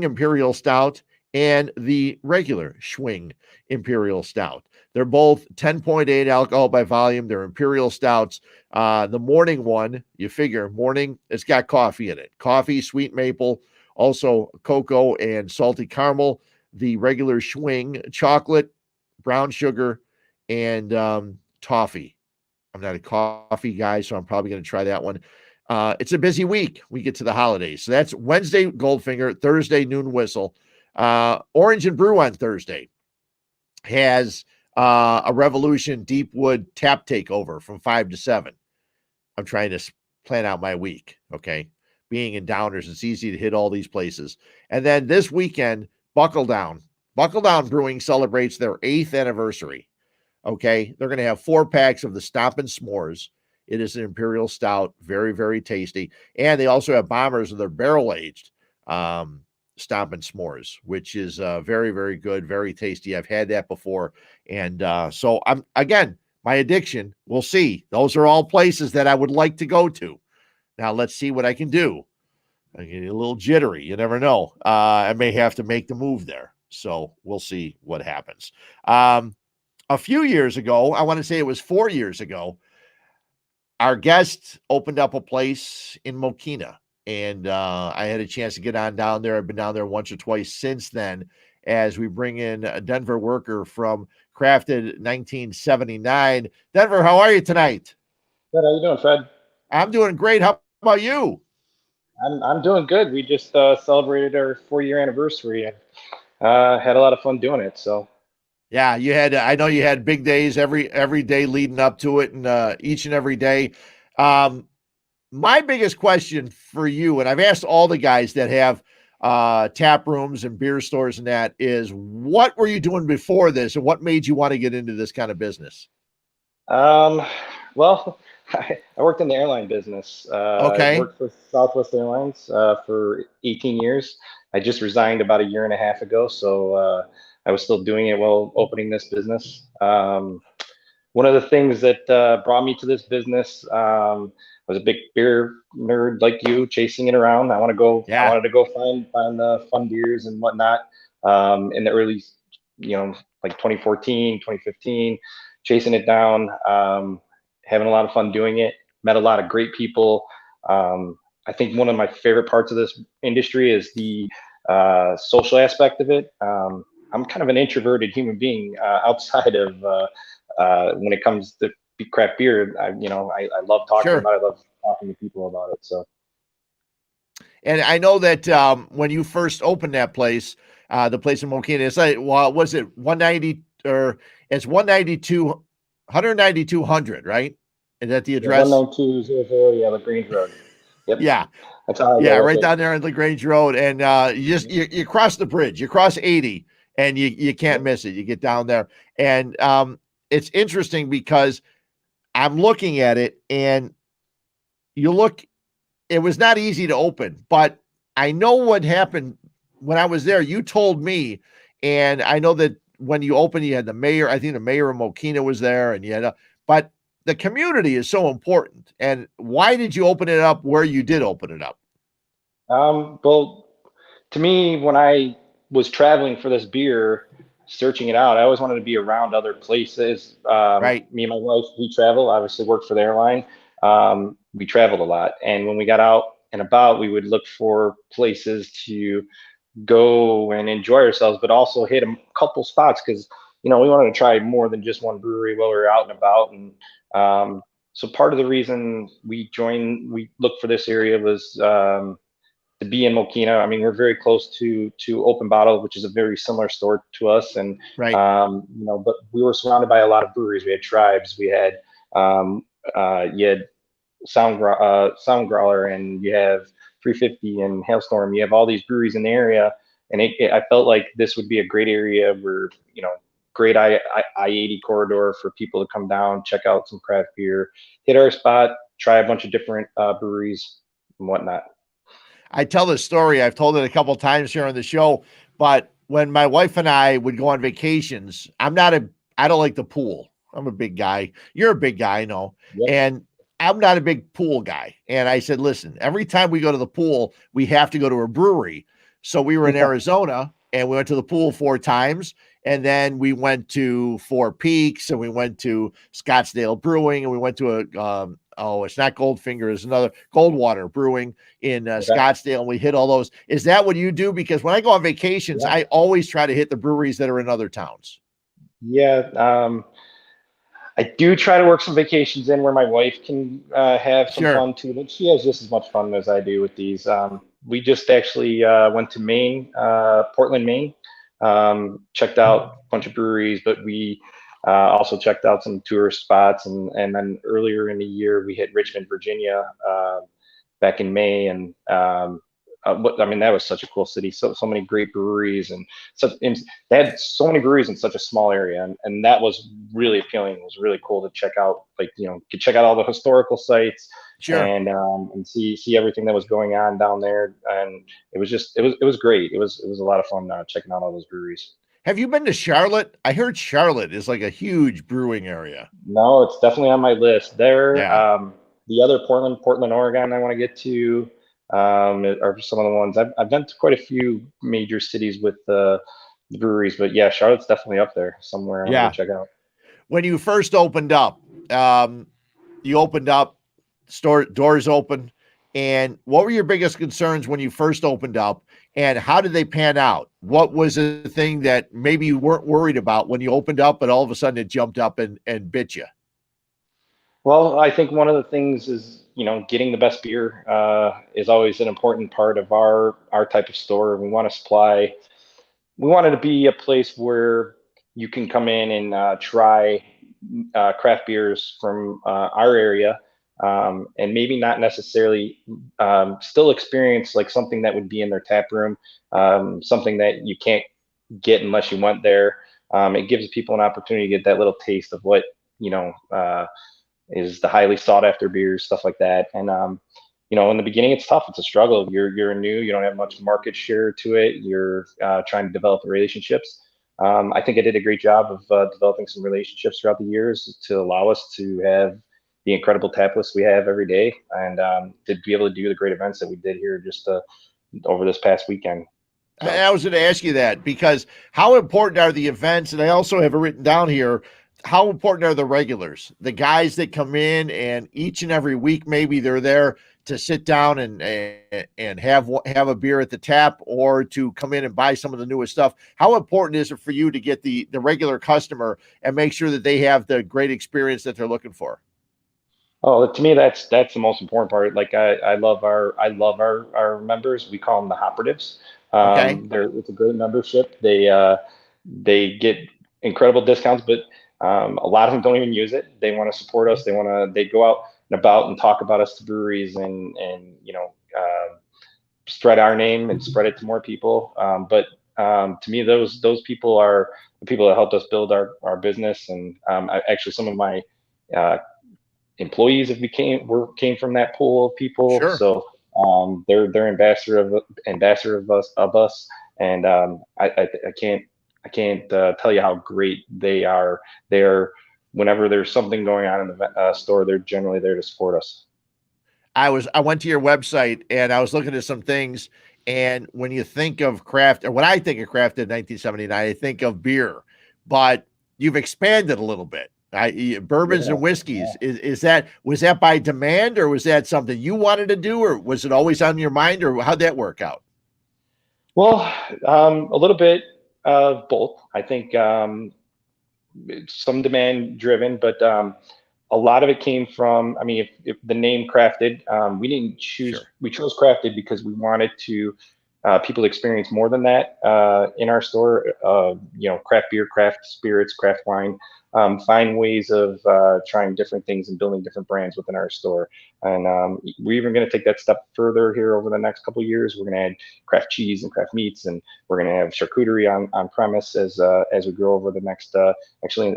Imperial Stout, and the regular Schwing Imperial Stout. They're both 10.8 alcohol by volume. They're Imperial Stouts. The morning one, you figure morning, it's got coffee in it. Coffee, sweet maple, also cocoa and salty caramel. The regular Schwing, chocolate, brown sugar, and toffee. I'm not a coffee guy, so I'm probably going to try that one. It's a busy week. We get to the holidays. So that's Wednesday, Goldfinger. Thursday, Noon Whistle. Orange and Brew on Thursday has a Revolution Deepwood tap takeover from 5 to 7. I'm trying to plan out my week. Okay. being in Downers. It's easy to hit all these places. And then this weekend, Buckle Down Brewing celebrates their 8th anniversary. Okay, they're going to have 4 packs of the Stompin' S'mores. It is an imperial stout, very, very tasty. And they also have bombers of their barrel-aged Stompin' S'mores, which is very, very good, very tasty. I've had that before. And so I'm, again, my addiction, we'll see. Those are all places that I would like to go to. Now let's see what I can do. I get a little jittery. You never know. I may have to make the move there. So we'll see what happens. A few years ago, I want to say it was 4 years ago, our guest opened up a place in Mokina, and I had a chance to get on down there. I've been down there once or twice since then, as we bring in a Denver worker from Crafted 1979. Denver, how are you tonight? Good. How you doing, Fred? I'm doing great. How about you? I'm doing good. We just celebrated our 4-year anniversary and had a lot of fun doing it. So Yeah, you had. I know you had big days every day leading up to it, and each and every day. My biggest question for you, and I've asked all the guys that have tap rooms and beer stores and that, is what were you doing before this, and what made you want to get into this kind of business? well, I worked in the airline business. I Okay. worked for Southwest Airlines for 18 years. I just resigned about a year and a half ago, so I was still doing it while opening this business. One of the things that brought me to this business, I was a big beer nerd like you, chasing it around. I Yeah. wanted to go find the fun beers and whatnot. In the early, like 2014, 2015, chasing it down, having a lot of fun doing it. Met a lot of great people. I think one of my favorite parts of this industry is the social aspect of it. I'm kind of an introverted human being outside of when it comes to craft beer. I love talking Sure. about it. I love talking to people about it. So, And I know that when you first opened that place, the place in Mokina, it's like, well, was it 190 or it's 19200, right? Is that the address? 19200, yeah, LaGrange Road. Yep. Yeah. That's how I Yeah, go with right it. down there on LaGrange Road. And you cross the bridge, you cross 80, and you can't miss it. You get down there. And it's interesting because I'm looking at it, and it was not easy to open, but I know what happened when I was there. You told me, and I know that when you opened, you had the mayor. I think the mayor of Mokina was there, and but the community is so important. And why did you open it up where you did open it up? Well, to me, when I was traveling for this beer, searching it out, I always wanted to be around other places. Right. Me and my wife, we travel, obviously worked for the airline. We traveled a lot. And when we got out and about, we would look for places to go and enjoy ourselves, but also hit a couple spots because, we wanted to try more than just one brewery while we were out and about. And so part of the reason we looked for this area was to be in Mokina. I mean, we're very close to Open Bottle, which is a very similar store to us, and Right. but we were surrounded by a lot of breweries. We had Tribes, we had you had Sound Growler, and you have 350 and Hailstorm. You have all these breweries in the area, and I felt like this would be a great area where great I-80 corridor for people to come down, check out some craft beer, hit our spot, try a bunch of different breweries and whatnot. I tell this story. I've told it a couple of times here on the show, but when my wife and I would go on vacations, I don't like the pool. I'm a big guy. You're a big guy, I know. Yep. And I'm not a big pool guy. And I said, listen, every time we go to the pool, we have to go to a brewery. So we were in Arizona, and we went to the pool 4 times. And then we went to Four Peaks, and we went to Scottsdale Brewing, and we went to it's not Goldfinger, it's another Goldwater Brewing in Scottsdale, and we hit all those. Is that what you do? Because when I go on vacations, I always try to hit the breweries that are in other towns. Yeah, I do try to work some vacations in where my wife can have some fun too, but she has just as much fun as I do with these. We just actually went to Maine, Portland, Maine, checked out a bunch of breweries, but we also checked out some tourist spots. And then earlier in the year, we hit Richmond, Virginia, back in May, and I mean, that was such a cool city. So many great breweries, and they had so many breweries in such a small area, and that was really appealing. It was really cool to check out, like, could check out all the historical sites Sure. and see everything that was going on down there. And it was great. It was a lot of fun checking out all those breweries. Have you been to Charlotte? I heard Charlotte is like a huge brewing area. No, it's definitely on my list. There, Yeah. the other Portland, Oregon, I want to get to, are some of the ones. I've been to quite a few major cities with the breweries, but yeah, Charlotte's definitely up there somewhere. I want to Yeah. go check out. When you first opened up, you opened up, store doors open, and what were your biggest concerns when you first opened up, and how did they pan out? What was the thing that maybe you weren't worried about when you opened up, but all of a sudden it jumped up and bit you? Well, I think one of the things is, getting the best beer is always an important part of our type of store. We want it to be a place where you can come in and try craft beers from our area, and maybe not necessarily still experience like something that would be in their tap room, something that you can't get unless you went there. It gives people an opportunity to get that little taste of what is the highly sought after beers, stuff like that. And in the beginning, it's tough. It's a struggle. You're new. You don't have much market share to it. You're trying to develop relationships. I think I did a great job of developing some relationships throughout the years to allow us to have the incredible tap list we have every day, and to be able to do the great events that we did here just over this past weekend. So. I was going to ask you that, because how important are the events? And I also have it written down here, how important are the regulars, the guys that come in and each and every week, maybe they're there to sit down and have a beer at the tap, or to come in and buy some of the newest stuff? How important is it for you to get the regular customer and make sure that they have the great experience that they're looking for? Oh, to me, that's the most important part. Like I love our members. We call them the operatives. Okay. It's a great membership. They get incredible discounts, but a lot of them don't even use it. They want to support us. They go out and about and talk about us to breweries, and spread our name and spread it to more people. But to me, those people are the people that helped us build our business. And actually, some of my employees came from that pool of people. Sure. So they're ambassador of us, and I can't tell you how great they are. They're Whenever there's something going on in the store, they're generally there to support us. I went to your website and I was looking at some things, and when you think of craft, or when I think of craft in 1979, I think of beer, but you've expanded a little bit. Bourbons and whiskeys. Yeah. Was that by demand, or was that something you wanted to do, or was it always on your mind, or how'd that work out? Well, a little bit of both. I think some demand driven, but a lot of it came from, I mean, if the name Crafted, we didn't choose, sure. We chose Crafted because we wanted to people experience more than that in our store. Craft beer, craft spirits, craft wine. Find ways of trying different things and building different brands within our store. And we're even going to take that step further here over the next couple of years. We're going to add craft cheese and craft meats, and we're going to have charcuterie on premise as we grow over the next,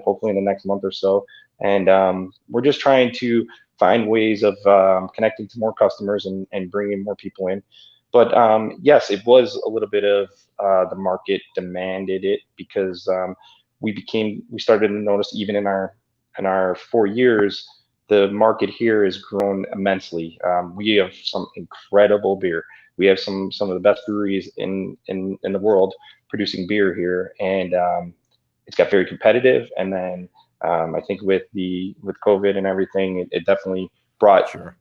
hopefully in the next month or so. And we're just trying to find ways of connecting to more customers and bringing more people in. But yes, it was a little bit of the market demanded it, because we started to notice, even in our 4 years, the market here has grown immensely. We have some incredible beer. We have some of the best breweries in the world producing beer here, and it's got very competitive. And then I think with COVID and everything, it definitely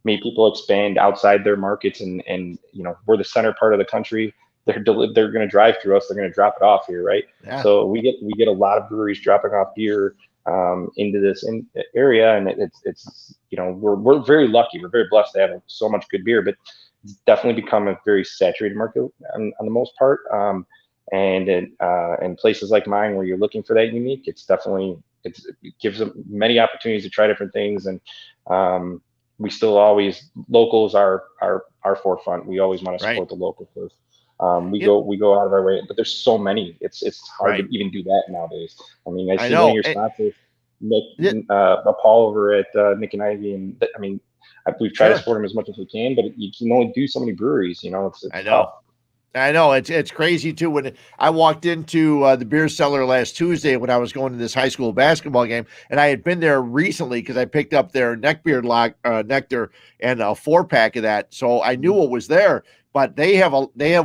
made people expand outside their markets, and we're the center part of the country. They're going to drive through us. They're going to drop it off here, right? Yeah. So we get a lot of breweries dropping off beer into this area, and it's we're very lucky. We're very blessed to have so much good beer, but it's definitely become a very saturated market on the most part. And in places like mine, where you're looking for that unique, it gives them many opportunities to try different things. And we still always, locals are our forefront. We always want to Right. support the local first. We Yep. go out of our way, but there's so many. It's hard to Right. even do that nowadays. I mean, I I see one of know. your sponsors, Nick, Yeah, Paul over at Nick and Ivy, and I mean, we've tried to sure. support him as much as we can, but you can only do so many breweries. I It's tough. know. I know it's crazy too. When I walked into the beer cellar last Tuesday when I was going to this high school basketball game, and I had been there recently because I picked up their neckbeard nectar and a 4-pack of that, so I knew what was there. But they have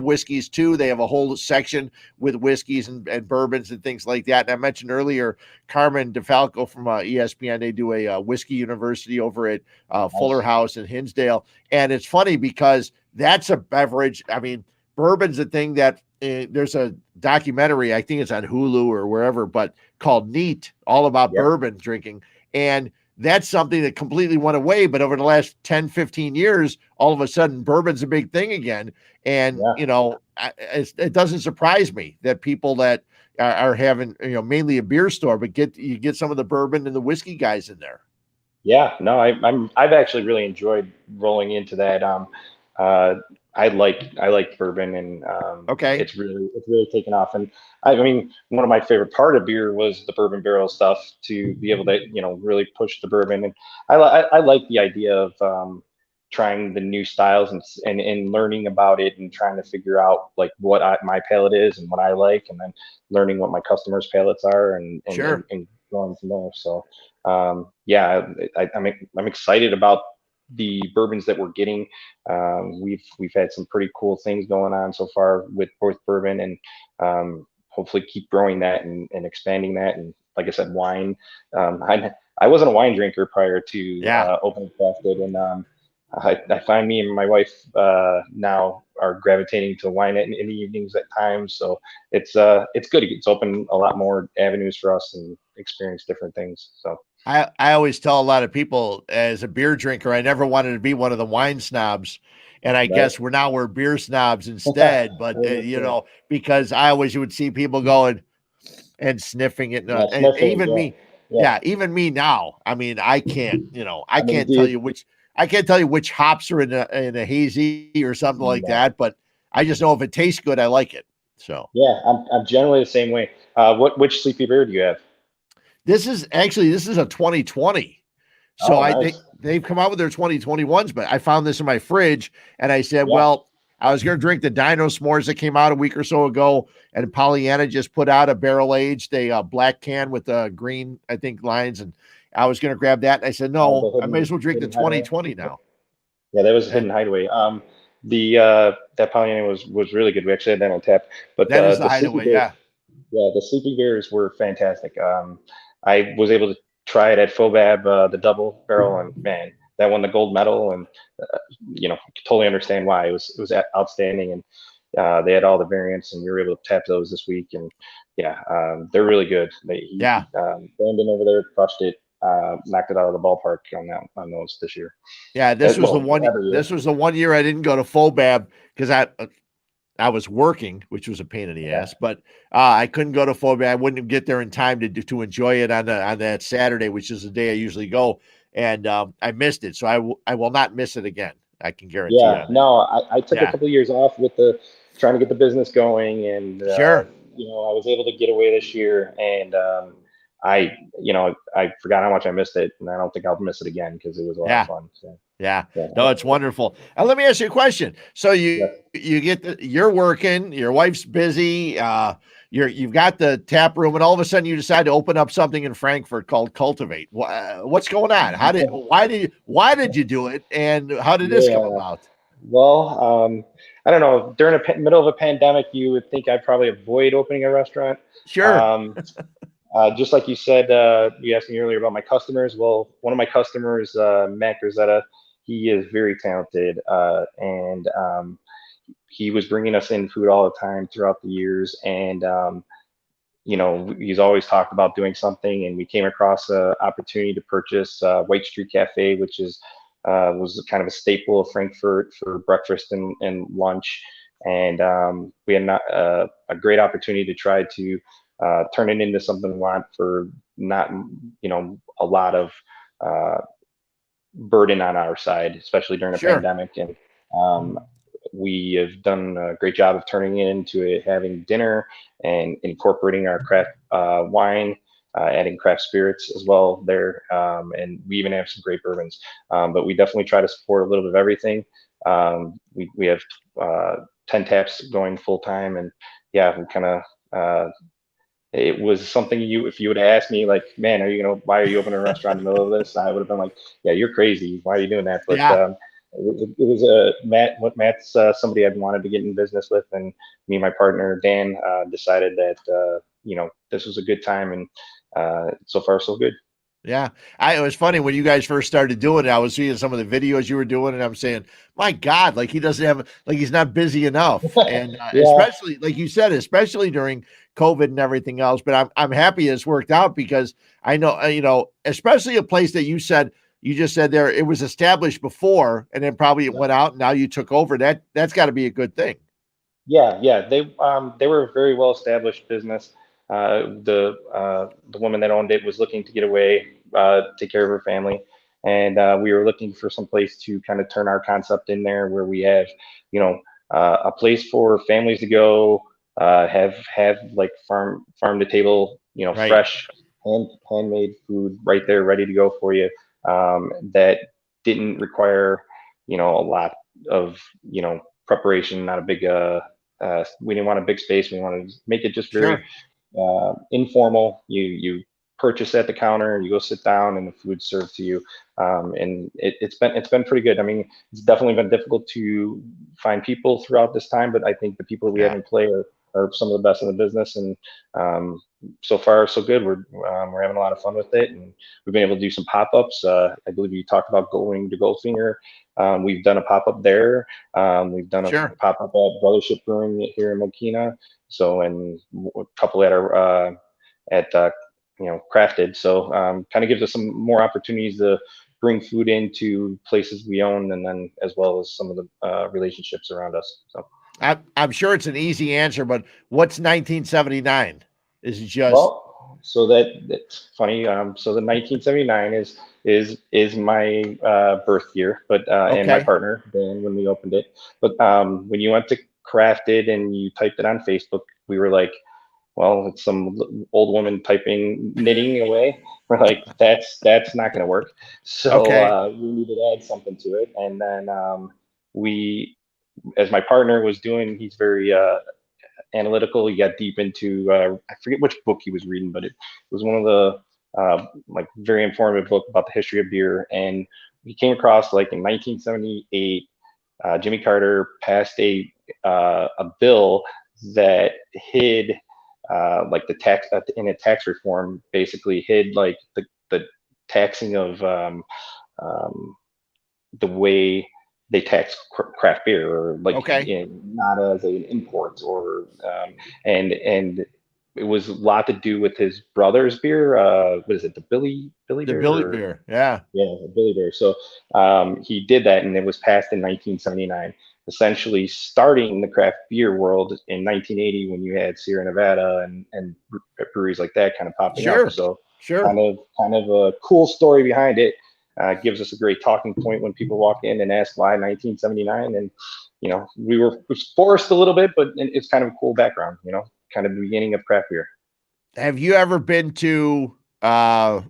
whiskeys too. They have a whole section with whiskeys and bourbons and things like that. And I mentioned earlier Carmen DeFalco from ESPN. They do a whiskey university over at Fuller Nice. House in Hinsdale, and it's funny because that's a beverage. I mean, bourbon's a thing that there's a documentary, I think it's on Hulu or wherever, but called Neat, all about Yep. bourbon drinking. And that's something that completely went away. But over the last 10, 15 years, all of a sudden, bourbon's a big thing again. And, Yeah. it doesn't surprise me that people that are having, mainly a beer store, but you get some of the bourbon and the whiskey guys in there. Yeah, no, I've actually really enjoyed rolling into that. Uh, I like bourbon, and Okay. it's really taken off. And I mean, one of my favorite part of beer was the bourbon barrel stuff, to be able to really push the bourbon. And I like the idea of trying the new styles, and learning about it, and trying to figure out like what my palate is and what I like, and then learning what my customers' palates are, Sure. and going from there. So yeah, I'm excited about the bourbons that we're getting. We've had some pretty cool things going on so far with both bourbon, and hopefully keep growing that, and expanding that. And like I said, wine. I wasn't a wine drinker prior to Yeah. opening Crafted, and I find me and my wife now are gravitating to wine in the evenings at times. So it's good. It's opened a lot more avenues for us, and experience different things. So I always tell a lot of people as a beer drinker, I never wanted to be one of the wine snobs. And I right. guess we're beer snobs instead. But, because I always would see people going and sniffing it. Yeah, And sniffing. even Yeah, me. yeah. Yeah. Even me now. I mean, I I mean, can't tell dude, you I can't tell you which hops are in a hazy or something like no. that. But I just know if it tastes good, I like it. So. Yeah, I'm generally the same way. Which sleepy beer do you have? This is a 2020. So Oh, nice. they've come out with their 2021s, but I found this in my fridge and I said, Yeah, well, I was going to drink the Dino S'mores that came out a week or so ago, and Pollyanna just put out a barrel aged, a black can with green, I think, lines, and I was going to grab that. And I said, no, the I may as well drink the hidden hideaway. 2020 now. Yeah, that was And hidden hideaway. The that Pollyanna was really good. We actually had that on tap. But that is the the sleepy hideaway. beer, Yeah. yeah, the sleepy beers were fantastic. I was able to try it at Fobab, the double barrel, and man, that won the gold medal. And totally understand why. It was outstanding, and they had all the variants, and we were able to tap those this week. And yeah, they're really good. Yeah. Brandon over there crushed it, knocked it out of the ballpark on those this year. Yeah. Every year. This was the one year I didn't go to Fobab because I was working, which was a pain in the Okay. ass, but I couldn't go to Phobia. I wouldn't get there in time to enjoy it on that Saturday, which is the day I usually go, and I missed it. So I will not miss it again. I can guarantee you Yeah, on that. no, I took a Yeah, couple of years off with trying to get the business going, and sure. I was able to get away this year, and I forgot how much I missed it, and I don't think I'll miss it again because it was a lot of Yeah, fun. So yeah. yeah, No, it's wonderful. Let me ask you a question. So yeah. you're working, your wife's busy, you've got the tap room, and all of a sudden you decide to open up something in Frankfurt called Cultivate. What's going on? Why did you do it, and how did this come Yeah. about? Well, I don't know. During middle of a pandemic, you would think I'd probably avoid opening a restaurant. Sure. Um, just like you said, you asked me earlier about my customers. Well, one of my customers, Matt Grisetta, he is very talented, and he was bringing us in food all the time throughout the years. And he's always talked about doing something. And we came across an opportunity to purchase White Street Cafe, which was kind of a staple of Frankfurt for breakfast and lunch. And we had a great opportunity to try to turn it into something we want for not, a lot of burden on our side, especially during a Sure. pandemic. And we have done a great job of turning it into having dinner and incorporating our craft wine, adding craft spirits as well there. And we even have some great bourbons. But we definitely try to support a little bit of everything. We have 10 taps going full time. And yeah, we kind of, it was something if you would have asked me like, man, why are you opening a restaurant in the middle of this? I would have been like, yeah, you're crazy. Why are you doing that? But Yeah. it was Matt's somebody I've wanted to get in business with, and me and my partner Dan decided that this was a good time, and so far so good. Yeah. It was funny when you guys first started doing it. I was seeing some of the videos you were doing, and I'm saying, my God, like he doesn't have, like he's not busy enough. And Yeah. especially, like you said, especially during COVID and everything else. But I'm happy it's worked out, because I know, especially a place that you just said there, it was established before, and then probably it went out, and now you took over. That's got to be a good thing. Yeah. They were a very well established business. The woman that owned it was looking to get away, take care of her family, and we were looking for some place to kind of turn our concept in there, where we have, a place for families to go, have like farm to table, Right. fresh handmade food right there, ready to go for you. That didn't require, a lot of, preparation, not a big we didn't want a big space. We wanted to make it just very informal. You purchase at the counter, you go sit down, and the food's served to you. And it's been pretty good. I mean, it's definitely been difficult to find people throughout this time, but I think the people that we have in play are some of the best in the business. And so far so good. We're having a lot of fun with it, and we've been able to do some pop-ups. I believe you talked about going to Goldfinger. We've done a pop-up there. We've done a pop-up at Brothership Brewing here in Mokina. So, and a couple at our Crafted. So kind of gives us some more opportunities to bring food into places we own, and then as well as some of the relationships around us. So I'm sure it's an easy answer, but what's 1979? Is it just so that's funny. So the 1979 is my birth year, but and my partner Dan when we opened it. But when you went to Crafted and you typed it on Facebook, we were like, well, it's some old woman knitting away. We're like, that's not going to work. So we needed to add something to it. And then as my partner was doing, he's very analytical. He got deep into, I forget which book he was reading, but it was one of the like very informative book about the history of beer. And he came across, like, in 1978, Jimmy Carter passed a bill that hid like the tax in a tax reform, basically hid like the taxing of the way they tax craft beer, or like not as an import, or and it was a lot to do with his brother's beer. What is it? The Billy the beer? Billy beer. Yeah. The Billy beer. So he did that, and it was passed in 1979. Essentially starting the craft beer world in 1980, when you had Sierra Nevada and breweries like that kind of popping up. So kind of a cool story behind it. Gives us a great talking point when people walk in and ask why 1979. And we were forced a little bit, but it's kind of a cool background. Kind of the beginning of craft beer. Have you ever been to you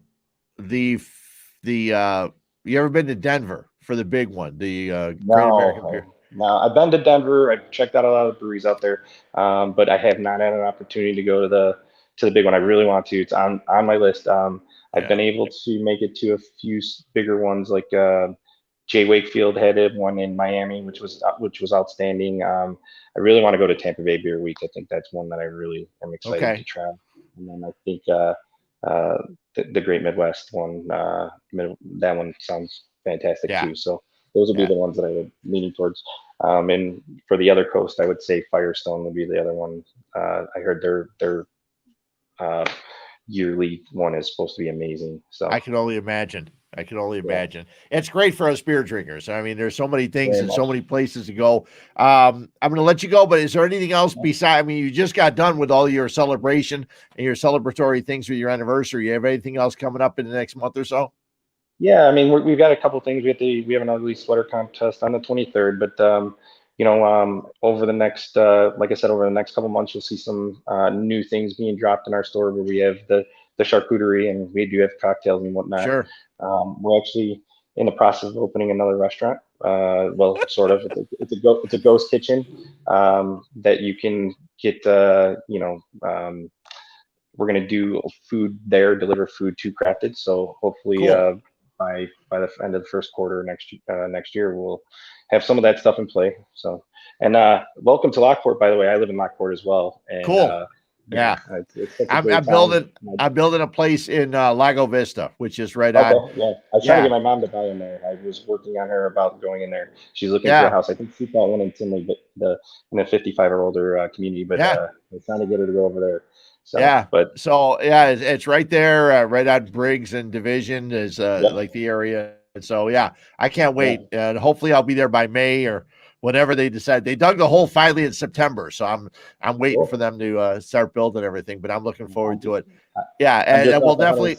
ever been to Denver for the big one, the Great American Beer? No, I've been to Denver. I've checked out a lot of breweries out there, but I have not had an opportunity to go to the big one. I really want to. It's on my list. I've been able to make it to a few bigger ones, like Jay Wakefield had one in Miami, which was outstanding. I really want to go to Tampa Bay Beer Week. I think that's one that I really am excited to try. And then I think the Great Midwest one, that one sounds fantastic too. So those would be the ones that I would lean towards. And for the other coast, I would say Firestone would be the other one. I heard their yearly one is supposed to be amazing. So I can only imagine. It's great for us beer drinkers. I mean, there's so many things and so many places to go. I'm going to let you go, but is there anything else besides, I mean, you just got done with all your celebration and your celebratory things for your anniversary. You have anything else coming up in the next month or so? Yeah, I mean, we've got a couple things. We have an ugly sweater contest on the 23rd, but over the next, like I said, over the next couple months, you'll see some new things being dropped in our store where we have the charcuterie and we do have cocktails and whatnot. Sure. We're actually in the process of opening another restaurant. Well, sort of. It's a ghost kitchen that you can get. We're going to do food there, deliver food to Crafted. So hopefully, Cool. by the end of the first quarter next year, we'll have some of that stuff in play. So, and welcome to Lockport, by the way. I live in Lockport as well. And, Cool. Yeah. it's such a I'm great building town. I'm building a place in Lago Vista, which is right on. Okay, yeah. I was trying to get my mom to buy in there. I was working on her about going in there. She's looking for a house. I think she bought one in Tinley, but in the 55 or older community. But it's trying to get her to go over there. So, it's right there, right on Briggs and Division is like the area. And so I can't wait. And hopefully I'll be there by May or whenever they decide. They dug the hole finally in September, so I'm waiting for them to start building everything. But I'm looking forward to it. Yeah, and we'll definitely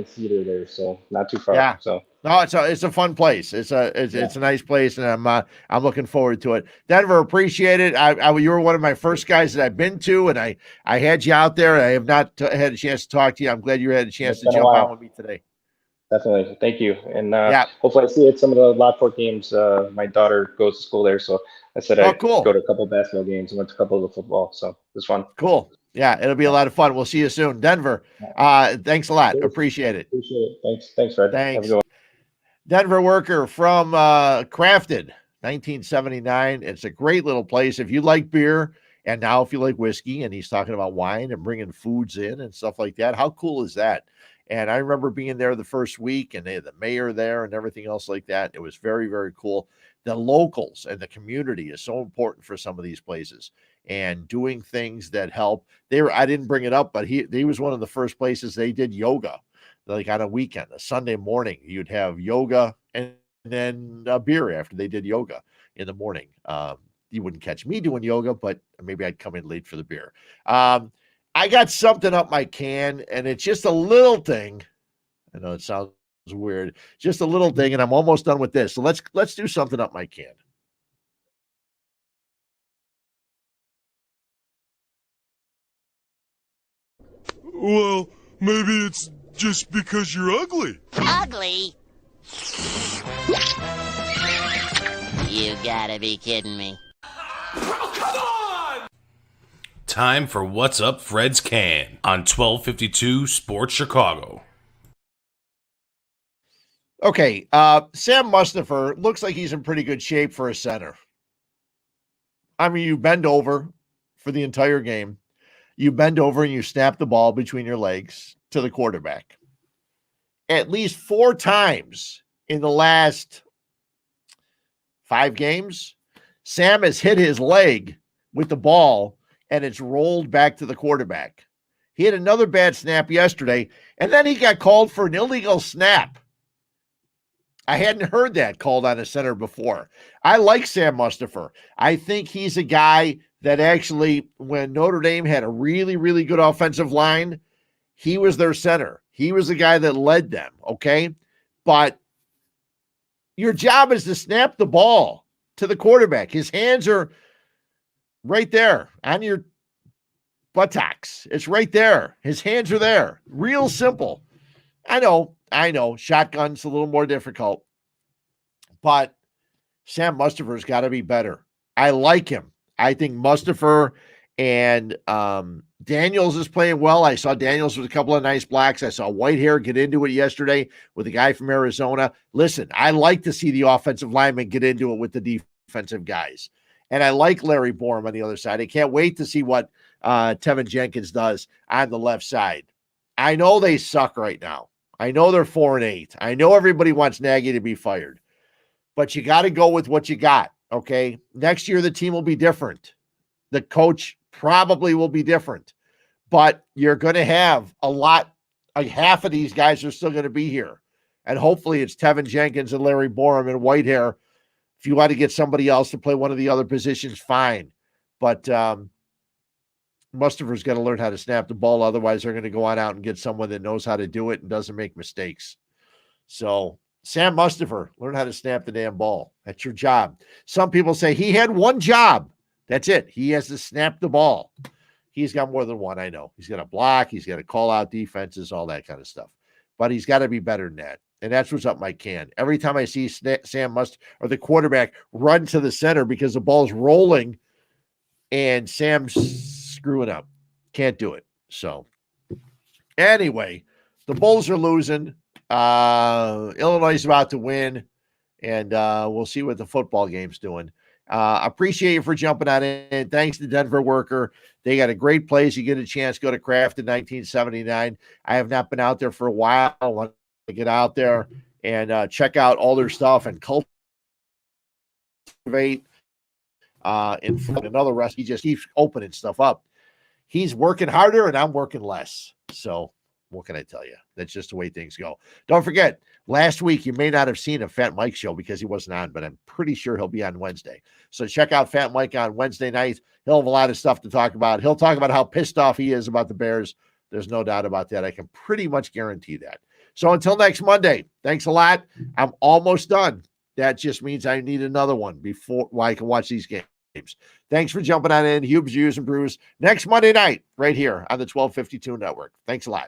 Cedar there, so not too far. Yeah. So no, it's a fun place. It's a nice place, and I'm looking forward to it. Denver, appreciate it. You were one of my first guys that I've been to, and I had you out there. I have not had a chance to talk to you. I'm glad you had a chance to jump on with me today. Definitely, thank you, and hopefully I see you at some of the Lockport games. My daughter goes to school there, so I said I'd go to a couple of basketball games and went to a couple of the football. So it was fun. Cool. Yeah, it'll be a lot of fun. We'll see you soon, Denver. Thanks a lot. Appreciate it. Appreciate it. Thanks, Fred. Thanks. Have a good one. Denver worker from Crafted, 1979. It's a great little place. If you like beer, and now if you like whiskey, and he's talking about wine and bringing foods in and stuff like that, how cool is that? And I remember being there the first week, and they had the mayor there and everything else like that. It was very, very cool. The locals and the community is so important for some of these places, and doing things that help. I didn't bring it up, but he was one of the first places they did yoga, like on a weekend, a Sunday morning. You'd have yoga and then a beer after they did yoga in the morning. You wouldn't catch me doing yoga, but maybe I'd come in late for the beer. I got something up my can, and it's just a little thing. I know it sounds weird, just a little thing, and I'm almost done with this. So let's do something up my can. Well, maybe it's just because you're ugly. Ugly? You gotta be kidding me. Oh, come on! Time for What's Up Fred's Can on 1252 Sports Chicago. Okay, Sam Mustipher looks like he's in pretty good shape for a center. I mean, you bend over for the entire game. You bend over and you snap the ball between your legs to the quarterback. At least 4 times in the last 5 games, Sam has hit his leg with the ball and it's rolled back to the quarterback. He had another bad snap yesterday, and then he got called for an illegal snap. I hadn't heard that called on a center before. I like Sam Mustipher. I think he's a guy that actually, when Notre Dame had a really, really good offensive line, he was their center. He was the guy that led them, okay? But your job is to snap the ball to the quarterback. His hands are right there on your buttocks. It's right there. His hands are there. Real simple. I know. Shotgun's a little more difficult. But Sam Mustipher's got to be better. I like him. I think Mustipher and Daniels is playing well. I saw Daniels with a couple of nice blocks. I saw Whitehair get into it yesterday with a guy from Arizona. Listen, I like to see the offensive linemen get into it with the defensive guys. And I like Larry Borum on the other side. I can't wait to see what Tevin Jenkins does on the left side. I know they suck right now. I know they're 4-8. I know everybody wants Nagy to be fired. But you got to go with what you got, okay? Next year, the team will be different. The coach probably will be different. But you're going to have half of these guys are still going to be here. And hopefully it's Tevin Jenkins and Larry Borum and Whitehair. If you want to get somebody else to play one of the other positions, fine. But Mustipher's got to learn how to snap the ball. Otherwise, they're going to go on out and get someone that knows how to do it and doesn't make mistakes. So Sam Mustafer, learn how to snap the damn ball. That's your job. Some people say he had one job. That's it. He has to snap the ball. He's got more than one, I know. He's got to block. He's got to call out defenses, all that kind of stuff. But he's got to be better than that. And that's what's up Mike Can. Every time I see Sam Must or the quarterback run to the center because the ball's rolling and Sam's screwing up. Can't do it. So anyway, the Bulls are losing. Illinois is about to win. And we'll see what the football game's doing. Appreciate you for jumping on in. Thanks to Denver Worker. They got a great place. You get a chance, go to Craft in 1979. I have not been out there for a while. I want to get out there and check out all their stuff and cultivate and another rest. He just keeps opening stuff up. He's working harder and I'm working less. So what can I tell you? That's just the way things go. Don't forget, last week you may not have seen a Fat Mike show because he wasn't on, but I'm pretty sure he'll be on Wednesday. So check out Fat Mike on Wednesday night. He'll have a lot of stuff to talk about. He'll talk about how pissed off he is about the Bears. There's no doubt about that. I can pretty much guarantee that. So until next Monday, thanks a lot. I'm almost done. That just means I need another one before I can watch these games. Thanks for jumping on in. Huebs Views Brews next Monday night right here on the 1252 Network. Thanks a lot.